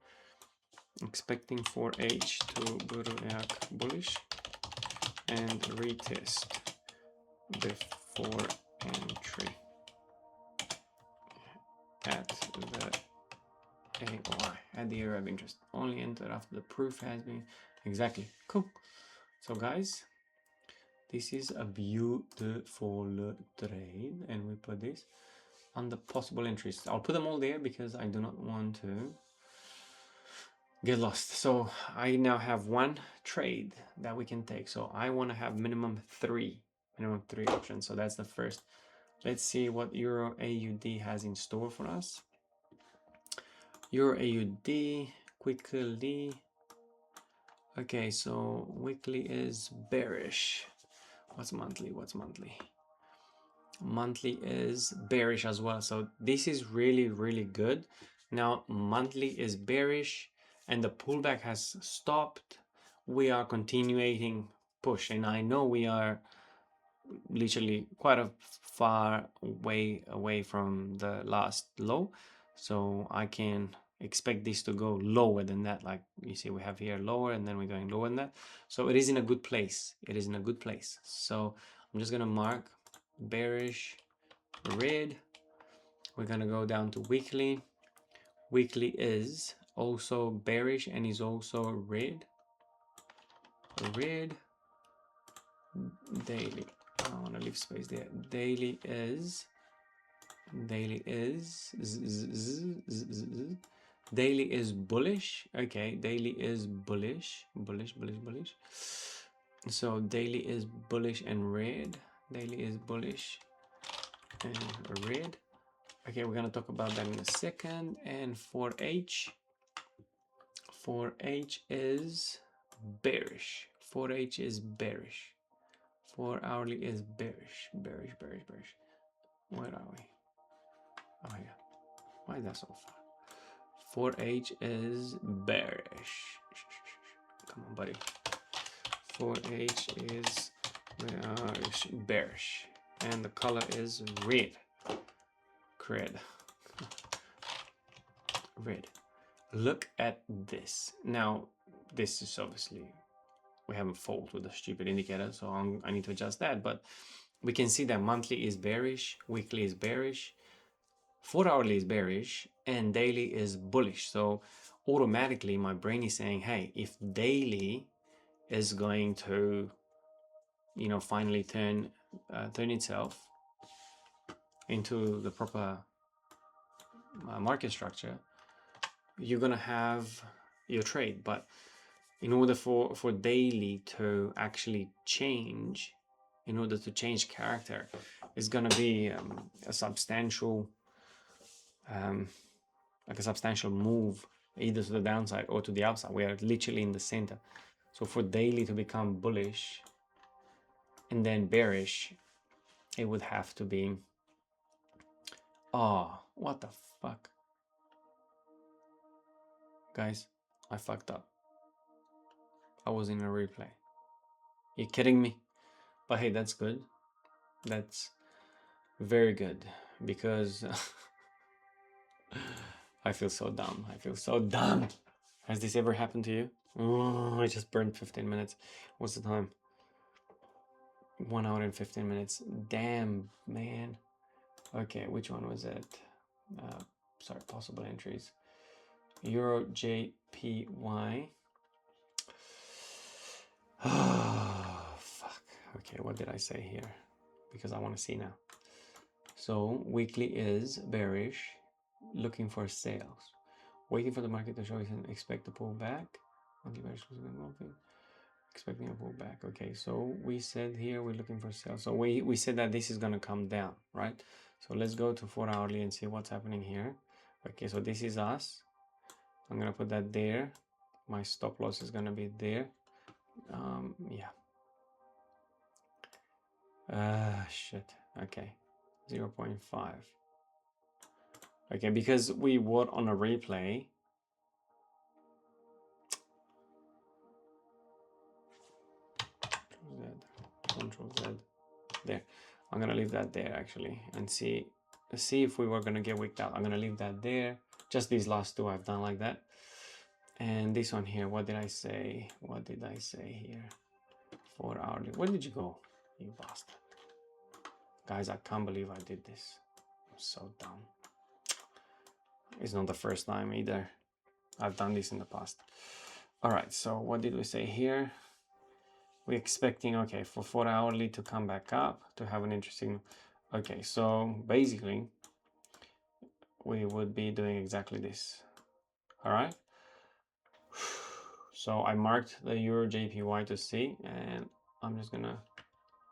4H to go to react bullish and retest before entry at the AOI, at the area of interest. Only enter after the proof has been. Exactly. Cool. So guys, this is a beautiful trade, and we put this on the possible entries. I'll put them all there because I do not want to get lost. So I now have one trade that we can take. So I want to have minimum three options. So that's the first. Let's see what Euro AUD has in store for us. Euro AUD quickly. Okay, so weekly is bearish. What's monthly? Monthly is bearish as well. So this is really, really good. Now monthly is bearish and the pullback has stopped. We are continuing push, and I know we are literally quite a far way away from the last low, so I can expect this to go lower than that. Like you see, we have here lower, and then we're going lower than that. So it is in a good place. So I'm just gonna mark bearish red. We're gonna go down to weekly. Weekly is also bearish and is also red. Daily, I want to leave space there. Daily is bullish. Okay, daily is bullish. So daily is bullish and red. Daily is bullish and red. Okay, we're gonna talk about that in a second. And 4H is bearish. 4H is bearish. 4 hourly is bearish. Where are we? Oh yeah. Why is that so far? 4H is bearish. Come on, buddy. 4H is bearish. And the color is red. Red. Look at this. Now, this is obviously, we have a fault with the stupid indicator, so I need to adjust that. But we can see that monthly is bearish, weekly is bearish, 4 hourly is bearish, and daily is bullish. So automatically my brain is saying, hey, if daily is going to, finally turn itself into the proper market structure, you're gonna have your trade. But in order for daily to actually change, in order to change character, is gonna be a substantial move either to the downside or to the upside. We are literally in the center. So for daily to become bullish and then bearish, it would have to be, oh, what the fuck, guys, I fucked up. I was in a replay. You kidding me? But hey, that's good. That's very good, because I feel so dumb. I feel so dumb. Has this ever happened to you? Oh, I just burned 15 minutes. What's the time? 1 hour and 15 minutes. Damn, man. Okay, which one was it? Sorry, possible entries. Euro JPY. Oh, fuck. Okay, what did I say here? Because I want to see now. So weekly is bearish, looking for sales, waiting for the market to show you can expect a pullback. Monthly bearish, expecting a pullback. Okay, so we said here we're looking for sales. So we said that this is gonna come down, right? So let's go to 4 hourly and see what's happening here. Okay, so this is us. I'm gonna put that there. My stop loss is gonna be there. Yeah. Shit. Okay, 0.5. Okay, because we were on a replay. Control Z. There. I'm gonna leave that there actually and see if we were gonna get wicked out. I'm gonna leave that there. Just these last two I've done like that. And this one here, what did I say? What did I say here? 4 hourly. Where did you go, you bastard? Guys, I can't believe I did this. I'm so dumb. It's not the first time either. I've done this in the past. All right, so what did we say here? We're expecting, okay, for 4 hourly to come back up, to have an interesting, okay, so basically we would be doing exactly this. All right, so I marked the Euro JPY to see, and I'm just gonna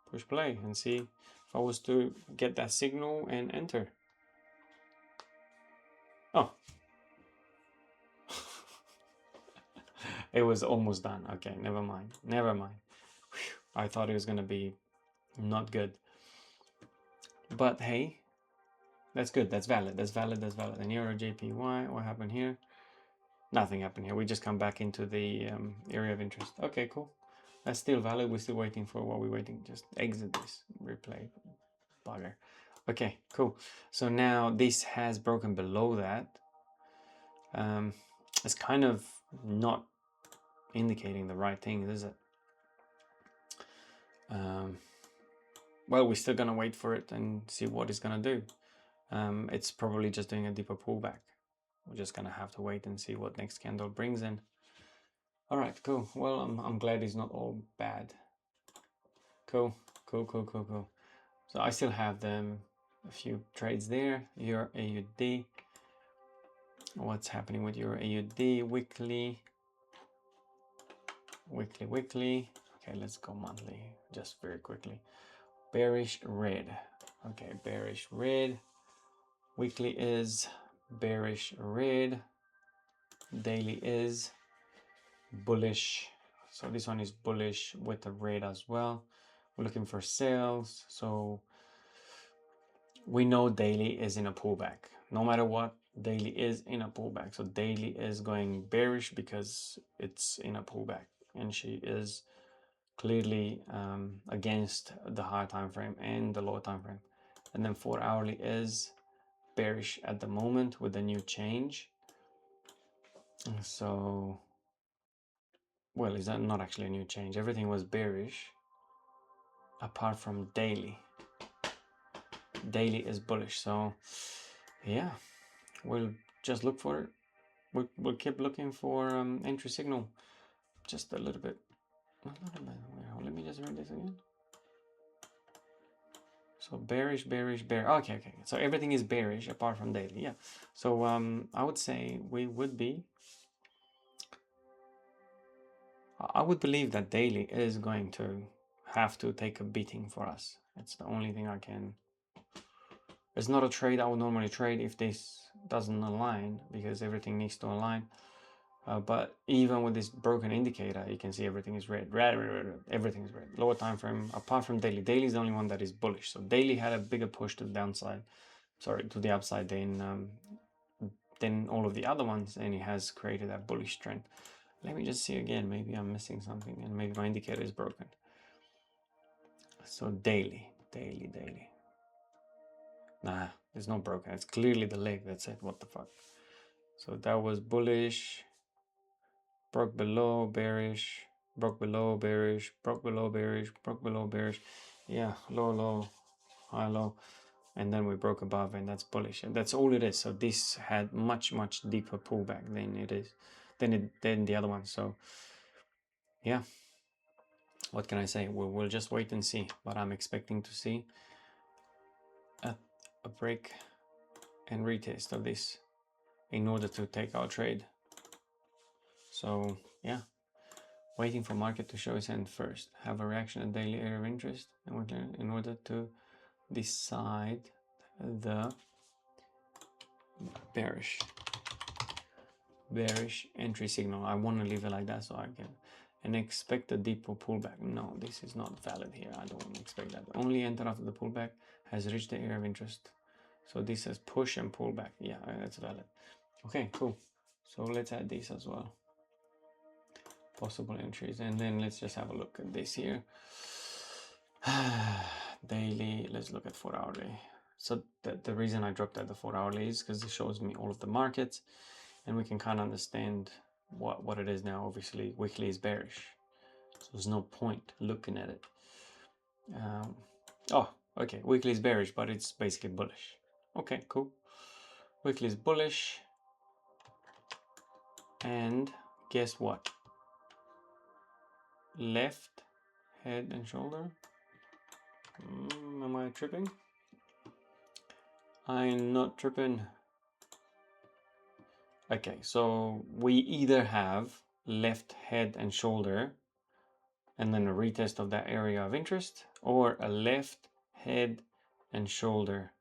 push play and see if I was to get that signal and enter. Oh, it was almost done. Okay, never mind, never mind. I thought it was gonna be not good, but hey, that's good, that's valid, that's valid, that's valid. And Euro JPY, what happened here? Nothing happened here. We just come back into the area of interest. Okay, cool. That's still valid. We're still waiting for what we're waiting. Just exit this replay. Bugger. Okay, cool. So now this has broken below that. It's kind of not indicating the right thing, is it? Well, we're still gonna wait for it and see what it's gonna do. It's probably just doing a deeper pullback. We're just gonna have to wait and see what next candle brings in. All right, cool. Well, I'm glad it's not all bad. Cool. So I still have them, a few trades there. Your AUD. What's happening with your AUD? Weekly. Okay, let's go monthly, just very quickly. Bearish red. Okay, bearish red. Weekly is bearish red. Daily is bullish. So this one is bullish with the red as well. We're looking for sales. So we know daily is in a pullback. No matter what, daily is in a pullback. So daily is going bearish because it's in a pullback, and she is clearly against the higher time frame and the lower time frame. And then 4 hourly is bearish at the moment with the new change. So, well, is that not actually a new change? Everything was bearish apart from daily. Daily is bullish. So yeah, we'll just look for it. We'll keep looking for entry signal. Just a little bit. Let me just read this again. So bearish. Okay. So everything is bearish apart from daily. Yeah. So I would say we would be. I would believe that daily is going to have to take a beating for us. It's the only thing I can. It's not a trade I would normally trade if this doesn't align, because everything needs to align. But even with this broken indicator, you can see everything is red. Everything is red. Lower time frame, apart from daily. Daily is the only one that is bullish. So daily had a bigger push to the downside, sorry, to the upside than all of the other ones, and it has created that bullish trend. Let me just see again. Maybe I'm missing something, and maybe my indicator is broken. So daily. Nah, it's not broken. It's clearly the leg that said, what the fuck. So that was bullish. Broke below, bearish, broke below, bearish, broke below, bearish, broke below, bearish. Yeah, low, low, high, low. And then we broke above, and that's bullish. And that's all it is. So this had much deeper pullback than the other one. So yeah, what can I say? We'll just wait and see. But I'm expecting to see a break and retest of this in order to take our trade. So yeah, waiting for market to show its hand first. Have a reaction at daily area of interest, and in order to decide the bearish entry signal. I want to leave it like that so I can and expect a deeper pullback. No, this is not valid here. I don't expect that. Only enter after the pullback has reached the area of interest. So this says push and pullback. Yeah, that's valid. Okay, cool. So let's add this as well. Possible entries, and then let's just have a look at this here. Daily, let's look at 4 hourly. So the reason I dropped at the 4 hourly is because it shows me all of the markets, and we can kind of understand what it is now. Obviously weekly is bearish, so there's no point looking at it. Oh, okay, weekly is bearish, but it's basically bullish. Okay, cool. Weekly is bullish, and guess what? Left head and shoulder. Am I tripping? I'm not tripping. Okay, so we either have left head and shoulder and then a retest of that area of interest, or a left head and shoulder.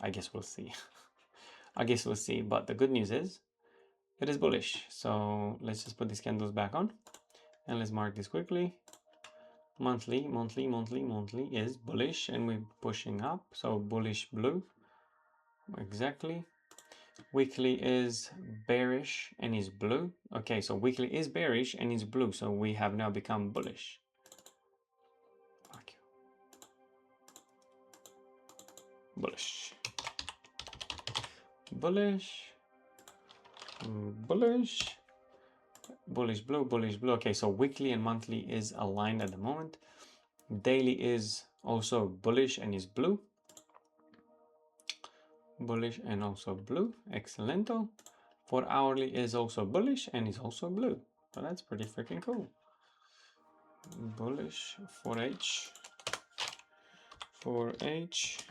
I guess we'll see. I guess we'll see, but the good news is it is bullish. So let's just put these candles back on and let's mark this quickly. Monthly is bullish, and we're pushing up, so bullish blue. Exactly. Weekly is bearish and is blue. Okay, so weekly is bearish and is blue, so we have now become bullish. Bullish. Bullish. Bullish. Bullish blue, bullish blue. Okay, so weekly and monthly is aligned at the moment. Daily is also bullish and is blue. Bullish and also blue. Excellento. 4 hourly is also bullish and is also blue. So that's pretty freaking cool. Bullish 4H. 4H.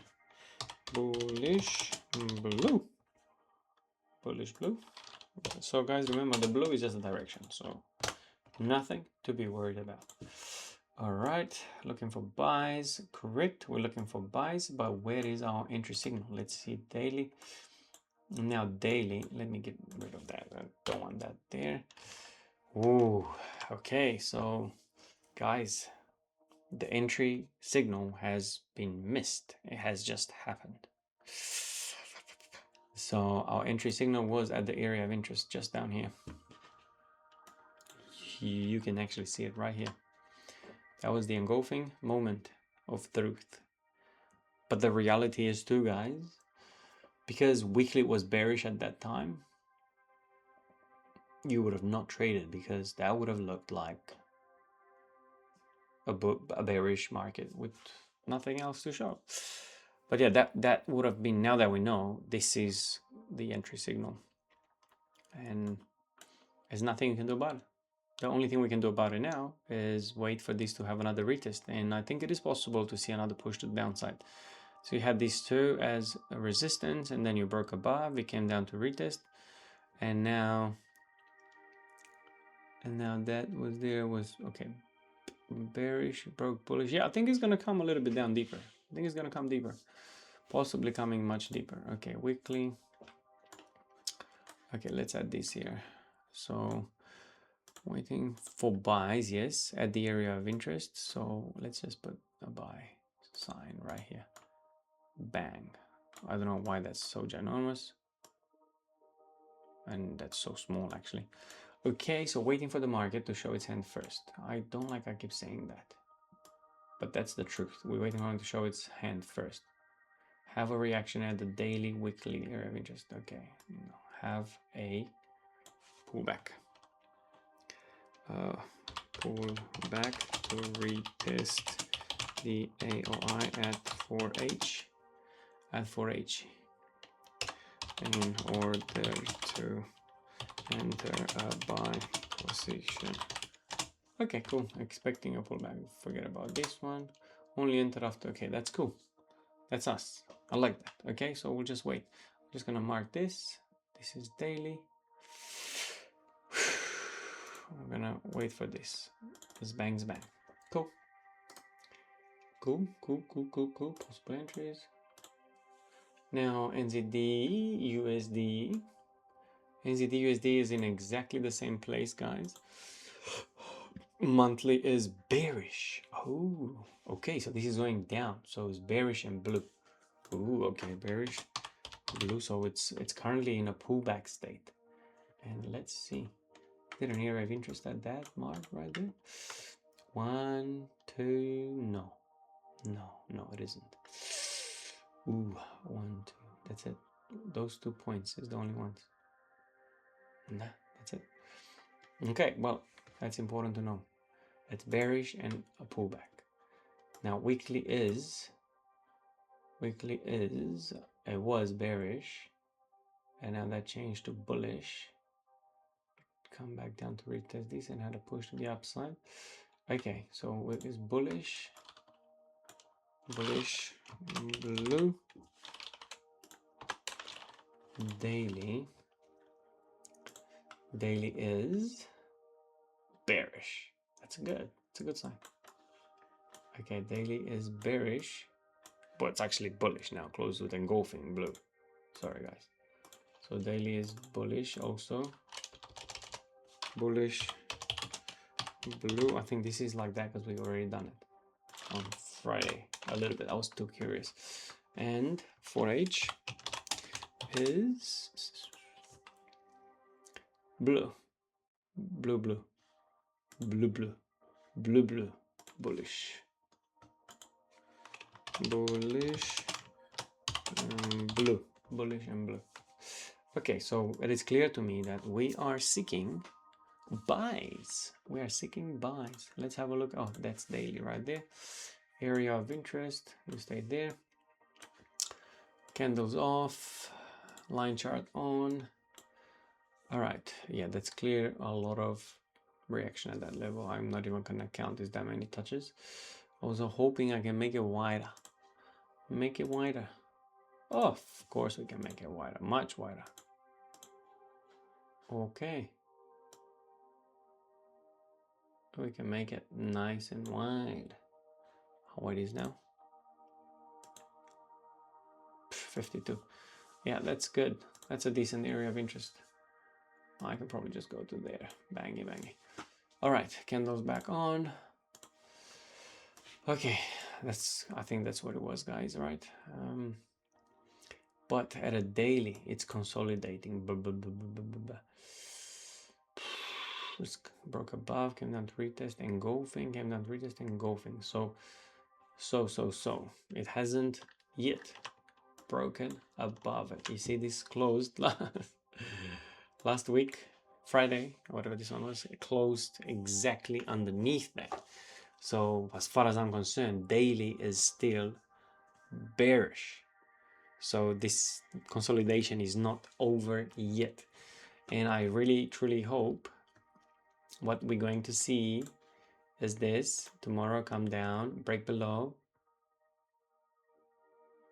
Bullish blue. Bullish blue. So guys, remember the blue is just a direction, so nothing to be worried about. All right, looking for buys. Correct, we're looking for buys, but where is our entry signal? Let's see daily. Now daily, let me get rid of that. I don't want that there. Ooh, okay, so guys, the entry signal has been missed. It has just happened. So our entry signal was at the area of interest just down here. You can actually see it right here. That was the engulfing moment of truth. But the reality is too, guys, because weekly was bearish at that time, you would have not traded, because that would have looked like a bearish market with nothing else to show. But yeah, that would have been, now that we know, this is the entry signal. And there's nothing you can do about it. The only thing we can do about it now is wait for this to have another retest. And I think it is possible to see another push to the downside. So you had these two as a resistance, and then you broke above, it came down to retest. And now that was there was, okay, bearish, broke bullish. Yeah, I think it's going to come a little bit down deeper. I think it's going to come deeper. Possibly coming much deeper. Okay, weekly. Okay, let's add this here. So waiting for buys, yes, at the area of interest. So let's just put a buy sign right here. Bang. I don't know why that's so ginormous. And that's so small actually. Okay, so waiting for the market to show its hand first. I don't like I keep saying that. But that's the truth. We're waiting for it to show its hand first. Have a reaction at the daily, weekly area of interest. Okay, no. Have a pullback. Pull back to retest the AOI at 4H. At 4H. In order to enter a buy position. Okay, cool. Expecting a pullback. Forget about this one. Only enter after. Okay, that's cool. That's us. I like that. Okay, so we'll just wait. I'm just gonna mark this. This is daily. We're gonna wait for this. This bangs bang. Cool. Cool. Possible entries. Now NZD USD. NZD USD is in exactly the same place, guys. Monthly is bearish. Oh, okay. So this is going down. So it's bearish and blue. Ooh, okay, bearish blue. So it's currently in a pullback state. And let's see. Is there an area of interest at that mark right there? 1, 2, no, it isn't. Ooh, 1, 2. That's it. Those 2 points is the only ones. Nah, that's it. Okay, well, that's important to know. It's bearish and a pullback. Now weekly is it was bearish, and now that changed to bullish. Come back down to retest this and had a push to the upside. Okay, so it is bullish, blue, daily is bearish. That's good. It's a good sign. Okay, daily is bearish, but it's actually bullish now, closed with engulfing blue. Sorry guys. So daily is bullish also. Bullish blue. I think this is like that because we've already done it on Friday a little bit. I was too curious. And 4H is blue, blue, bullish, bullish and blue. Okay, so it is clear to me that we are seeking buys. We are seeking buys. Let's have a look. Oh, that's daily right there. Area of interest. You stay there. Candles off. Line chart on. All right. Yeah, that's clear. A lot of reaction at that level. I'm not even gonna count this that many touches. I was hoping I can make it wider. Make it wider. Oh, of course we can make it wider. Much wider. Okay. We can make it nice and wide. How wide is now? 52. Yeah, that's good. That's a decent area of interest. I can probably just go to there. Bangy. All right, candles back on. Okay, I think that's what it was, guys, right? But at a daily, it's consolidating. Just broke above, came down to retest, engulfing, came down to retest, engulfing. So it hasn't yet broken above it. You see this closed last week, Friday, whatever this one was, it closed exactly underneath that. So as far as I'm concerned, daily is still bearish. So this consolidation is not over yet. And I really, truly hope what we're going to see is this. Tomorrow come down, break below,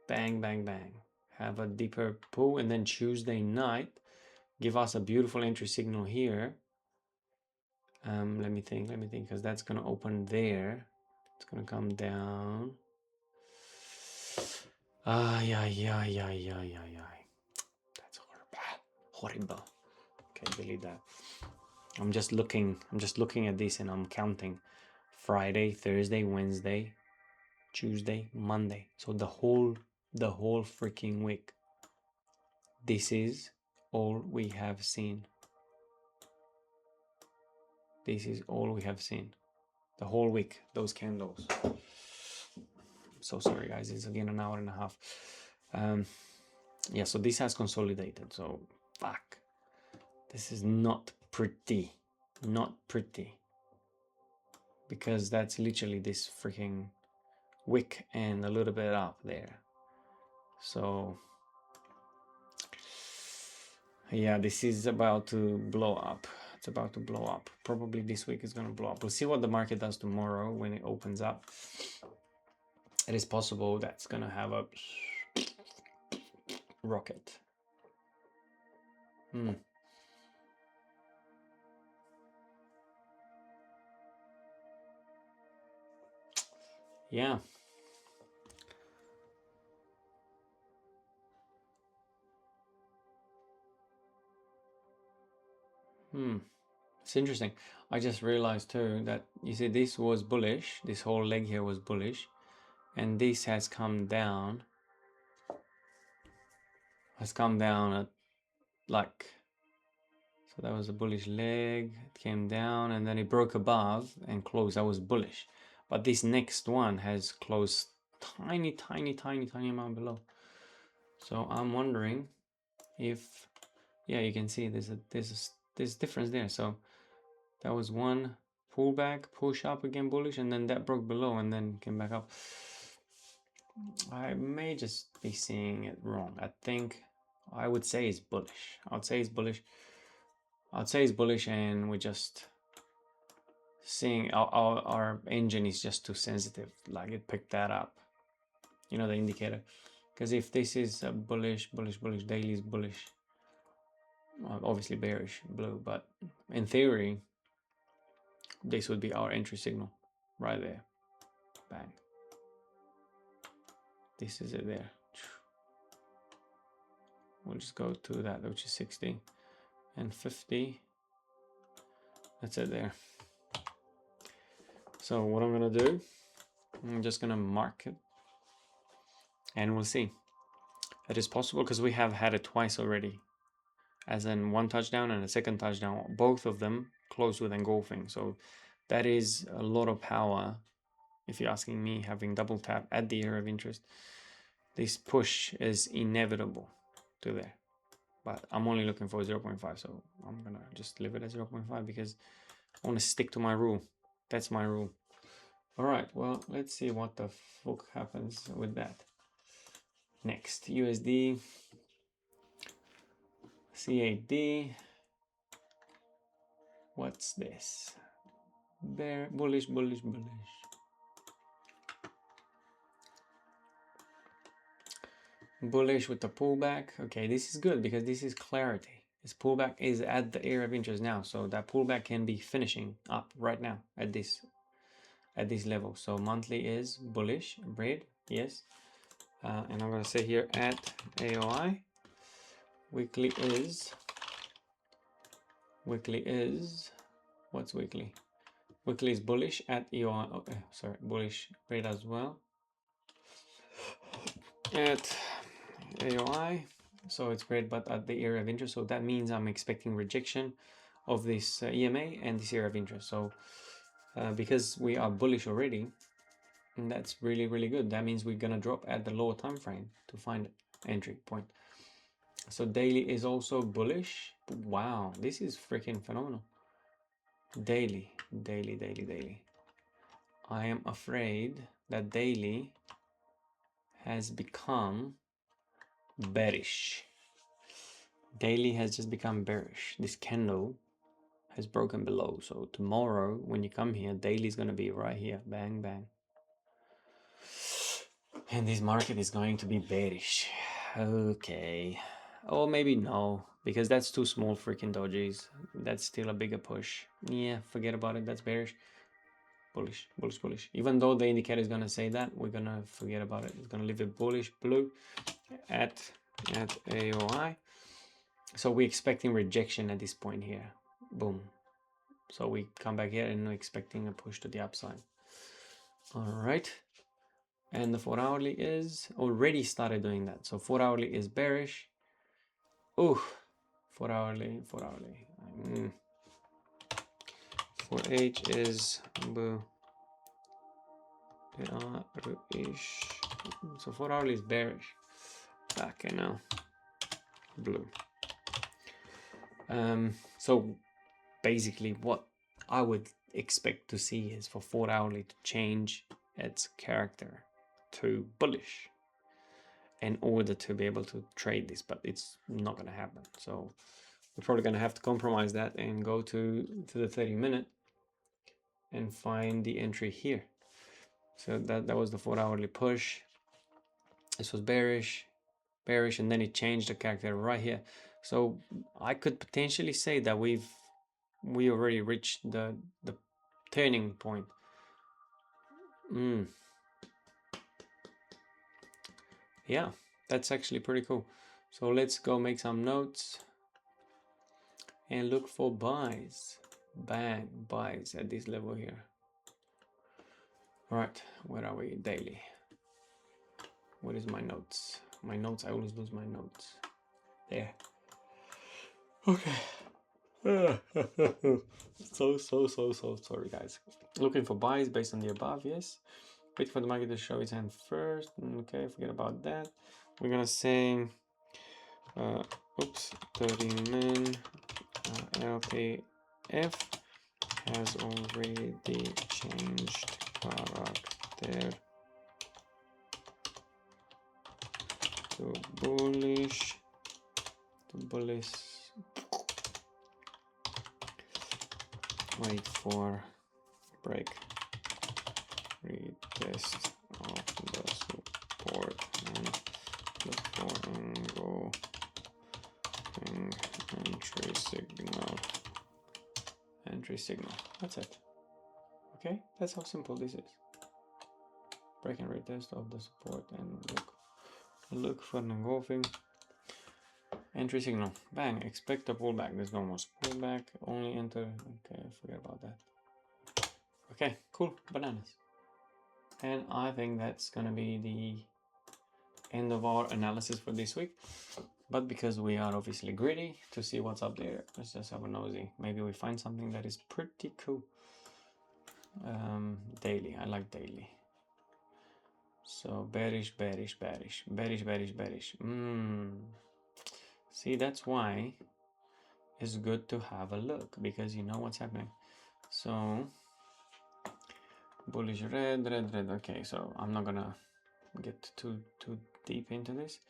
bang, have a deeper pull, and then Tuesday night give us a beautiful entry signal here. Let me think, because that's gonna open there. It's gonna come down. Yeah. That's horrible. Okay, delete that. I'm just looking at this and I'm counting Friday, Thursday, Wednesday, Tuesday, Monday. So the whole freaking week. This is all we have seen. This is all we have seen. The whole week, those candles. So sorry guys, it's again an hour and a half. Yeah, so this has consolidated. So fuck. This is not pretty. Not pretty. Because that's literally this freaking wick and a little bit up there. So yeah, this is about to blow up. It's about to blow up. Probably this week is gonna blow up. We'll see what the market does tomorrow when it opens up. It is possible that's gonna have a rocket. Yeah. It's interesting. I just realized too that you see this was bullish. This whole leg here was bullish, and this has come down. At like, so that was a bullish leg. It came down and then it broke above and closed. That was bullish. But this next one has closed tiny amount below. So I'm wondering if, yeah, you can see there's difference there. So that was one pullback, push up again bullish, and then that broke below and then came back up. I may just be seeing it wrong. I think I would say it's bullish. I'd say it's bullish, and we're just seeing our engine is just too sensitive. Like it picked that up. You know, the indicator. Because if this is a bullish, daily is bullish. Obviously bearish, blue, but in theory, this would be our entry signal right there. Bang. This is it there. We'll just go to that, which is 60 and 50. That's it there. So what I'm gonna do, I'm just gonna mark it and we'll see. It is possible because we have had it twice already, as in one touchdown and a second touchdown, both of them closed with engulfing. So that is a lot of power. If you're asking me, having double tap at the area of interest, this push is inevitable to there. But I'm only looking for 0.5, so I'm gonna just leave it at 0.5 because I want to stick to my rule. That's my rule. All right, well, let's see what the fuck happens with that. Next, USD, CAD. What's this? Bear, bullish. Bullish with the pullback. Okay, this is good because this is clarity. This pullback is at the area of interest now, so that pullback can be finishing up right now at this level. So monthly is bullish, red, yes. And I'm gonna say here at AOI. Weekly is what's weekly? Weekly is bullish at EOI. Okay, sorry, bullish red as well at AOI. So it's red, but at the area of interest. So that means I'm expecting rejection of this EMA and this area of interest. So because we are bullish already, and that's really good. That means we're gonna drop at the lower time frame to find entry point. So daily is also bullish. Wow, this is freaking phenomenal. Daily. I am afraid that daily has become bearish. Daily has just become bearish. This candle has broken below. So tomorrow when you come here, daily is going to be right here. Bang, bang. And this market is going to be bearish. Okay. Or maybe no, because that's too small freaking dojis. That's still a bigger push. Yeah, forget about it. That's bearish. Bullish. Even though the indicator is gonna say that, we're gonna forget about it. It's gonna leave it bullish blue at AOI. So we're expecting rejection at this point here. Boom. So we come back here and we're expecting a push to the upside. All right. And the 4 hourly is already started doing that. So 4 hourly is bearish. Ooh, 4 hourly, 4 hourly. 4H is bearish. So 4 hourly is bearish. Okay, now blue. So basically what I would expect to see is for 4 hourly to change its character to bullish in order to be able to trade this, but it's not going to happen. So we're probably going to have to compromise that and go to the 30-minute and find the entry here. So that was the 4 hourly push. This was bearish, and then it changed the character right here. So I could potentially say that we already reached the turning point. Yeah, that's actually pretty cool. So let's go make some notes and look for buys. Bang, buys at this level here. All right, where are we? Daily. What is my notes? My notes, I always lose my notes. There. Okay. So sorry, guys. Looking for buys based on the above, yes. Wait for the market to show its hand first. Okay, forget about that. We're gonna say, oops, 30 min LPF has already changed character to bullish. Wait for break, retest of the support and look for angle entry signal. That's it. Okay, that's how simple this is. Break and retest of the support and look for an engulfing entry signal. Bang, expect a pullback. There's no more pullback, only enter. Okay, forget about that. Okay, cool, bananas. And I think that's gonna be the end of our analysis for this week. But because we are obviously greedy to see what's up there, let's just have a nosy. Maybe we find something that is pretty cool. Daily, I like daily. So bearish. See, that's why it's good to have a look, because you know what's happening. So bullish red. Okay, so I'm not gonna get too deep into this.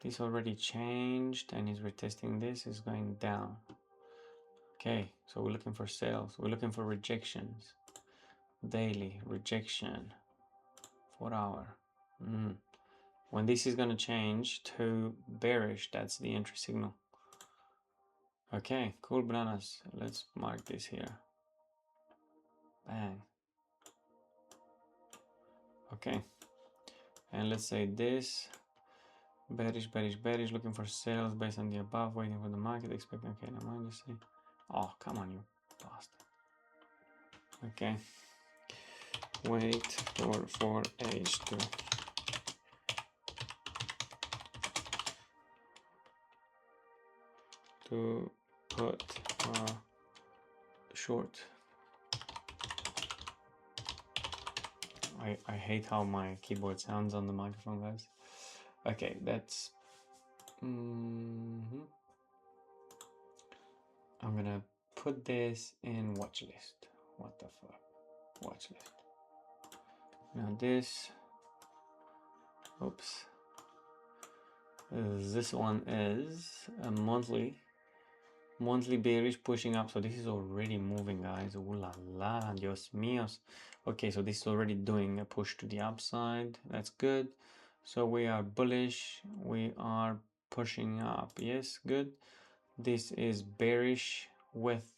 This already changed and is retesting this, is going down. Okay, so we're looking for sales, we're looking for rejections. Daily rejection, 4 hour. When this is going to change to bearish, that's the entry signal. Okay, cool bananas. Let's mark this here. Bang. Okay, and let's say this bearish, looking for sales based on the above, waiting for the market, expecting. Okay, now I'm just say, oh, come on, you bastard. Okay, wait for H2 to put short. I hate how my keyboard sounds on the microphone, guys. Okay, that's I'm gonna put this in watch list. What the fuck? Watch list. Now this, oops. This one is a monthly bearish pushing up. So this is already moving, guys. Ooh la la, Dios míos. Okay, so this is already doing a push to the upside. That's good. So we are bullish. We are pushing up. Yes, good. This is bearish with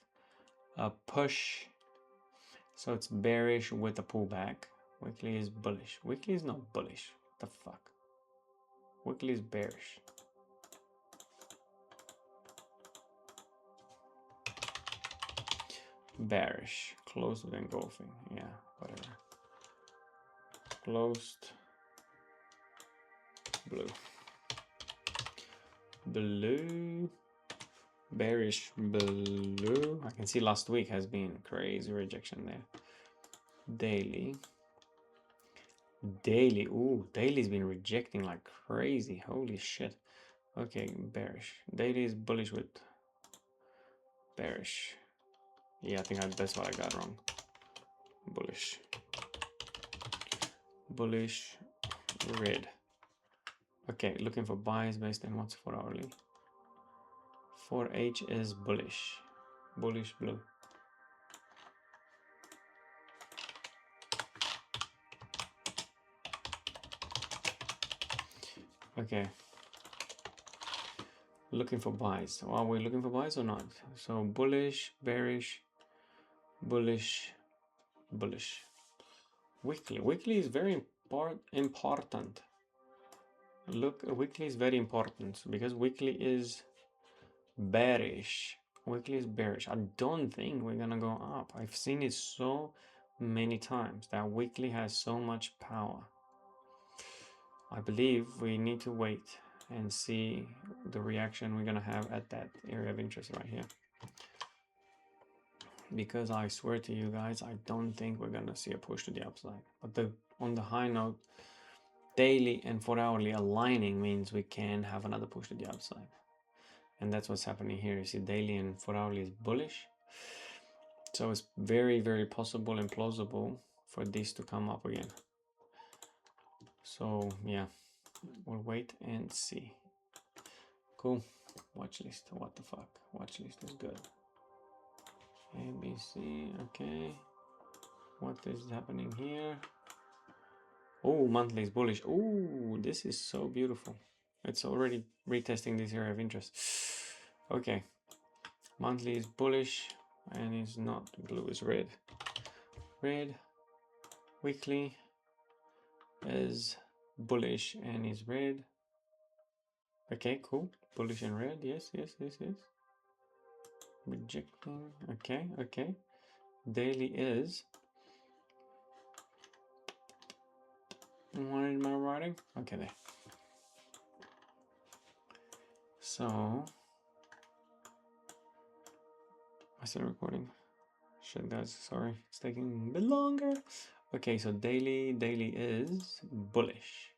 a push. So it's bearish with a pullback. Weekly is bullish. Weekly is not bullish. What the fuck? Weekly is bearish. bearish, closed with engulfing, yeah, whatever. Closed, blue, blue, bearish, blue. I can see last week has been crazy rejection there. Daily, ooh, daily's been rejecting like crazy, holy shit. Okay, bearish. Daily is bullish with bearish. Yeah, I think that's what I got wrong. Bullish. Bullish, red. Okay, looking for buys based on what's 4 hourly. 4H is bullish. Bullish blue. Okay. Looking for buys. Are we looking for buys or not? So bullish, bearish, bullish, bullish. Weekly. Weekly is very important. Look, weekly is very important because weekly is bearish. Weekly is bearish. I don't think we're gonna go up. I've seen it so many times that weekly has so much power. I believe we need to wait and see the reaction we're gonna have at that area of interest right here. Because I swear to you guys, I don't think we're gonna see a push to the upside. But on the high note, daily and 4 hourly aligning means we can have another push to the upside. And that's what's happening here. You see daily and 4 hourly is bullish. So it's very, very possible and plausible for this to come up again. So yeah, we'll wait and see. Cool. Watch list. What the fuck? Watch list is good. ABC. Okay. What is happening here? Oh, monthly is bullish. Oh, this is so beautiful. It's already retesting this area of interest. Okay. Monthly is bullish and it's not blue, it's red. Red. Weekly is bullish and is red. Okay, cool. Bullish and red. Yes, yes, yes, yes. Rejecting. Okay, okay. Daily is. What am I writing? Okay, there. So I started recording. Shit, guys, sorry, it's taking a bit longer. Okay, so daily is bullish.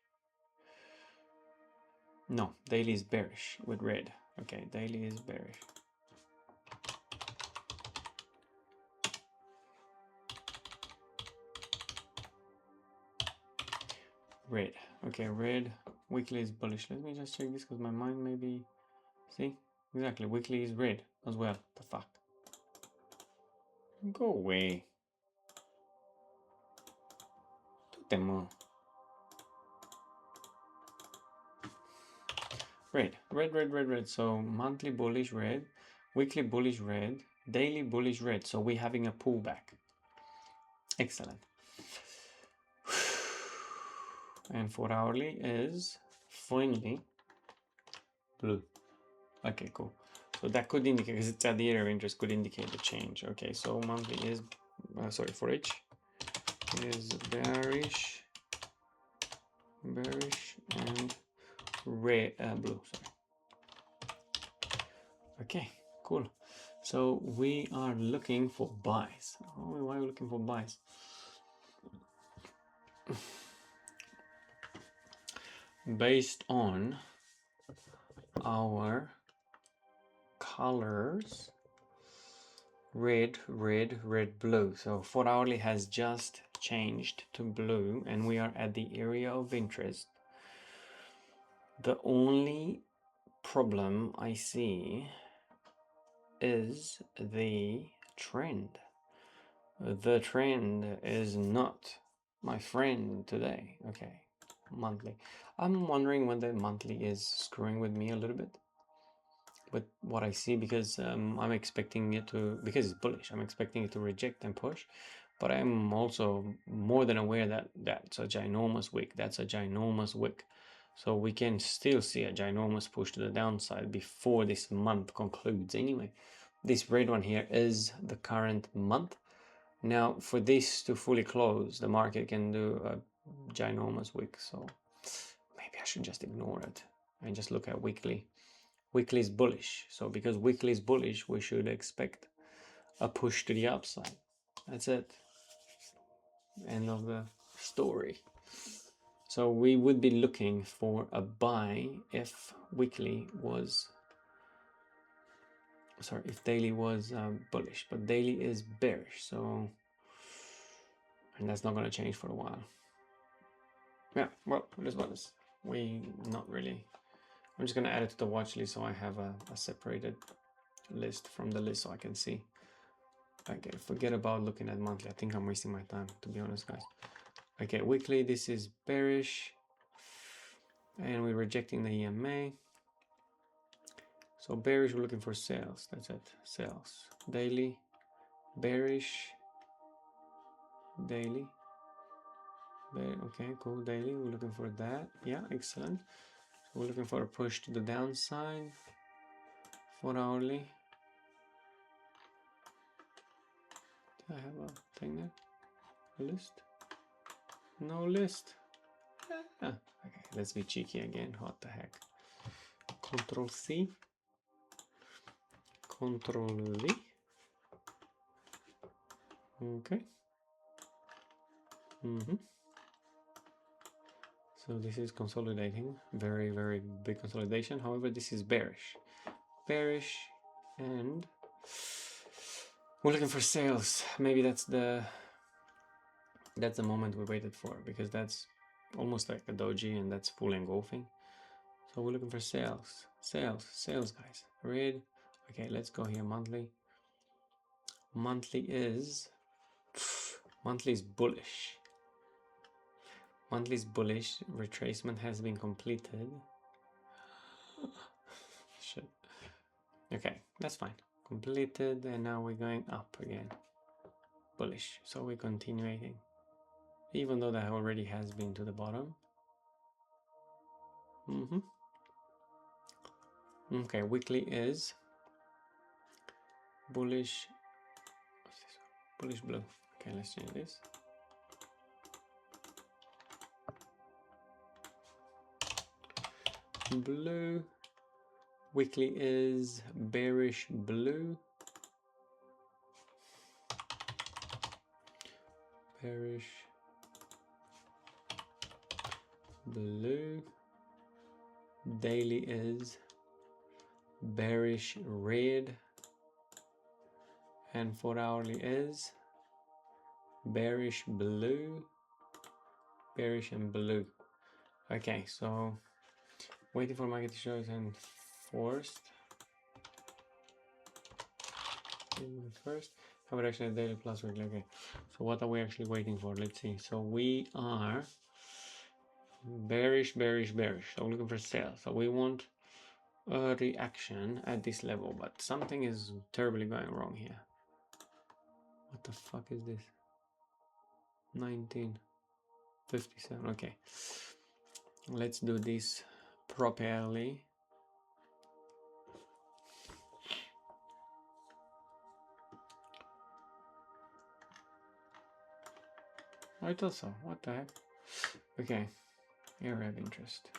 No, daily is bearish with red. Okay, daily is bearish. Red. Okay, red. Weekly is bullish. Let me just check this because my mind may be. See? Exactly. Weekly is red as well. The fuck? Go away. Tutemo. Red. Red, red, red, red. So monthly bullish red. Weekly bullish red. Daily bullish red. So we're having a pullback. Excellent. And 4 hourly is finally blue. Okay, cool. So that could indicate, because it's at the area of interest, could indicate the change. Okay, so monthly is, sorry, 4H is bearish, and red, blue, sorry. Okay, cool. So we are looking for buys. Oh, why are we looking for buys? Based on our colors, red, red, red, blue. So 4 hourly has just changed to blue and we are at the area of interest. The only problem I see is the trend. The trend is not my friend today. Okay, monthly. I'm wondering when the monthly is screwing with me a little bit. But what I see, because I'm expecting it to, because it's bullish, I'm expecting it to reject and push. But I'm also more than aware that that's a ginormous wick. That's a ginormous wick. So we can still see a ginormous push to the downside before this month concludes anyway. this red one here is the current month. Now, for this to fully close, the market can do a ginormous wick, so maybe I should just ignore it and just look at weekly. Weekly is bullish, so because weekly is bullish, we should expect a push to the upside. That's it. End of the story. So we would be looking for a buy if weekly was, sorry, if daily was bullish, but daily is bearish, so, and that's not going to change for a while. Yeah, well, it is what it is. We not really. I'm just going to add it to the watch list so I have a separated list from the list so I can see. Okay, forget about looking at monthly. I think I'm wasting my time, to be honest, guys. Okay, weekly, this is bearish. And we're rejecting the EMA. So bearish, we're looking for sales. That's it, sales. Daily, bearish, daily. Okay, cool, daily, we're looking for that. Yeah, excellent. So we're looking for a push to the downside. 4 hourly. Do I have a thing there? A list? No list. Ah, okay, let's be cheeky again. What the heck? Control C. Control V. Okay. So this is consolidating. Very, very big consolidation. However, this is bearish. Bearish, and we're looking for sales. Maybe that's the moment we waited for, because that's almost like a doji and that's full engulfing. So we're looking for sales, sales, guys. Red. Okay, let's go here. Monthly. Monthly is bullish. Monthly is bullish. Retracement has been completed. Shit. Okay, that's fine. Completed, and now we're going up again. Bullish. So we're continuing, even though that already has been to the bottom. Okay, weekly is bullish. What's this one? Bullish blue. Okay, let's change this. Blue. Weekly is bearish blue. Bearish blue. Daily is bearish red. And 4 hourly is bearish blue. Bearish and blue. Okay, so waiting for market to show and forced. First, have it actually daily plus weekly. Okay, so what are we actually waiting for? Let's see. So we are bearish, bearish, bearish. So we're looking for sell. So we want a reaction at this level, but something is terribly going wrong here. What the fuck is this? 1957. Okay, let's do this properly. I thought so. What the heck? Okay, area of interest.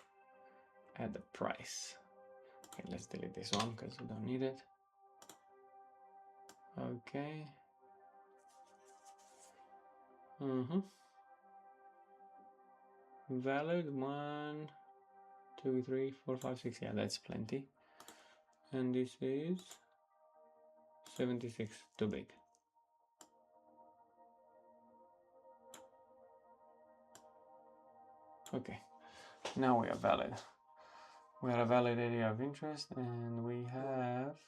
Add the price. Okay, let's delete this one because we don't need it. Okay. Valid 1, 2, 3, 4, 5, 6. Yeah, that's plenty. And this is 76. Too big. Okay, now we are valid. We are a valid area of interest, and we have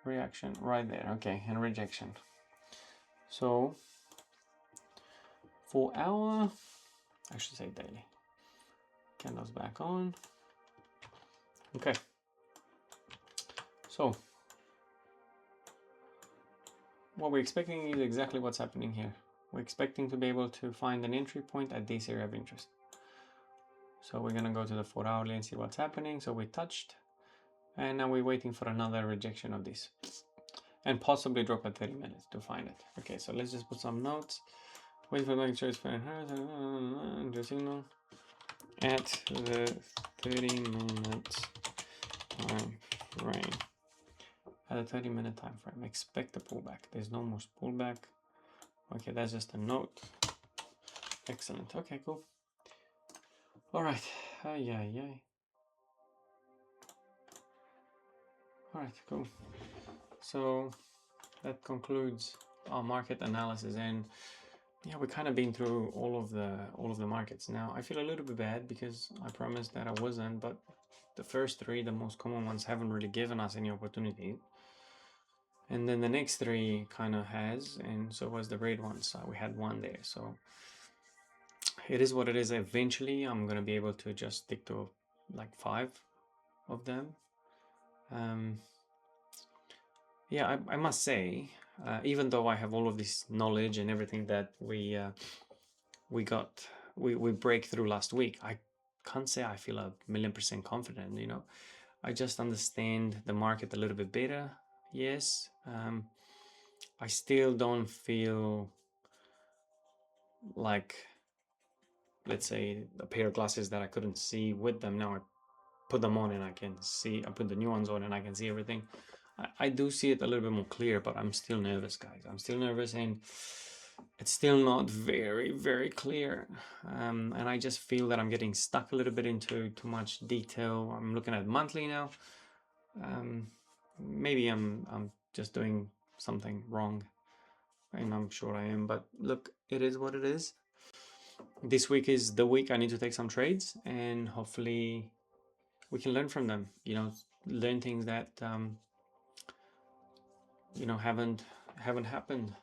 reaction right there. Okay, and rejection. So for our, I should say daily, candles back on. Okay, so what we're expecting is exactly what's happening here. We're expecting to be able to find an entry point at this area of interest. So we're gonna go to the 4 hourly and see what's happening. So we touched, And now we're waiting for another rejection of this. And possibly drop at 30 minutes to find it. Okay, so let's just put some notes. Wait for the choice for the signal at the 30-minute time frame. At a 30-minute time frame, expect a pullback. There's no more pullback. Okay, that's just a note. Excellent. Okay, cool. All right. Yeah. All right, cool. So that concludes our market analysis, and yeah, we've kind of been through all of the markets. Now I feel a little bit bad because I promised that I wasn't, but the first three, the most common ones, haven't really given us any opportunity. And then the next three kind of has, and so was the red one. So we had one there. So it is what it is. Eventually, I'm gonna be able to just stick to like 5 of them. Yeah, I must say, even though I have all of this knowledge and everything that we break through last week, I can't say I feel 1,000,000% confident. I just understand the market a little bit better. Yes, I still don't feel like, let's say, a pair of glasses that I couldn't see with them. Now I put them on and I can see. I put the new ones on and I can see everything. I do see it a little bit more clear, but I'm still nervous, guys. I'm still nervous, and it's still not very, very clear. And I just feel that I'm getting stuck a little bit into too much detail. I'm looking at monthly now. Maybe I'm just doing something wrong, and I'm sure I am. But look, it is what it is. This week is the week I need to take some trades, and hopefully we can learn from them. Learn things that haven't happened,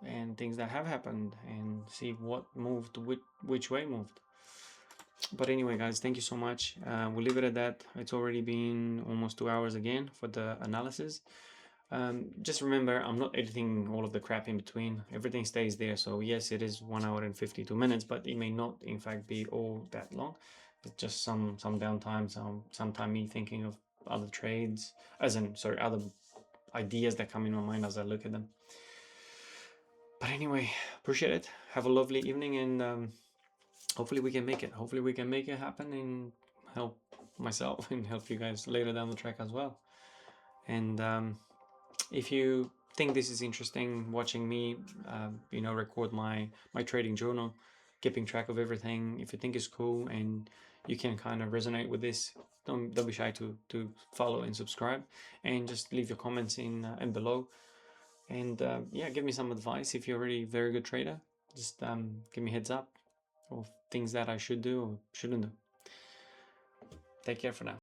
and things that have happened, and see what moved, which way moved. But anyway, guys, thank you so much. We'll leave it at that. It's already been almost 2 hours again for the analysis. Just remember, I'm not editing all of the crap in between. Everything stays there. So yes, it is 1 hour and 52 minutes, but it may not in fact be all that long. It's just some downtime, sometime me thinking of other trades, other ideas that come in my mind as I look at them. But anyway, appreciate it. Have a lovely evening, and hopefully we can make it. Hopefully we can make it happen and help myself and help you guys later down the track as well. And if you think this is interesting, watching me, record my trading journal, keeping track of everything. If you think it's cool and you can kind of resonate with this, don't be shy to follow and subscribe, and just leave your comments in below. And yeah, give me some advice if you're already a very good trader. Just give me a heads up of things that I should do or shouldn't do. Take care for now.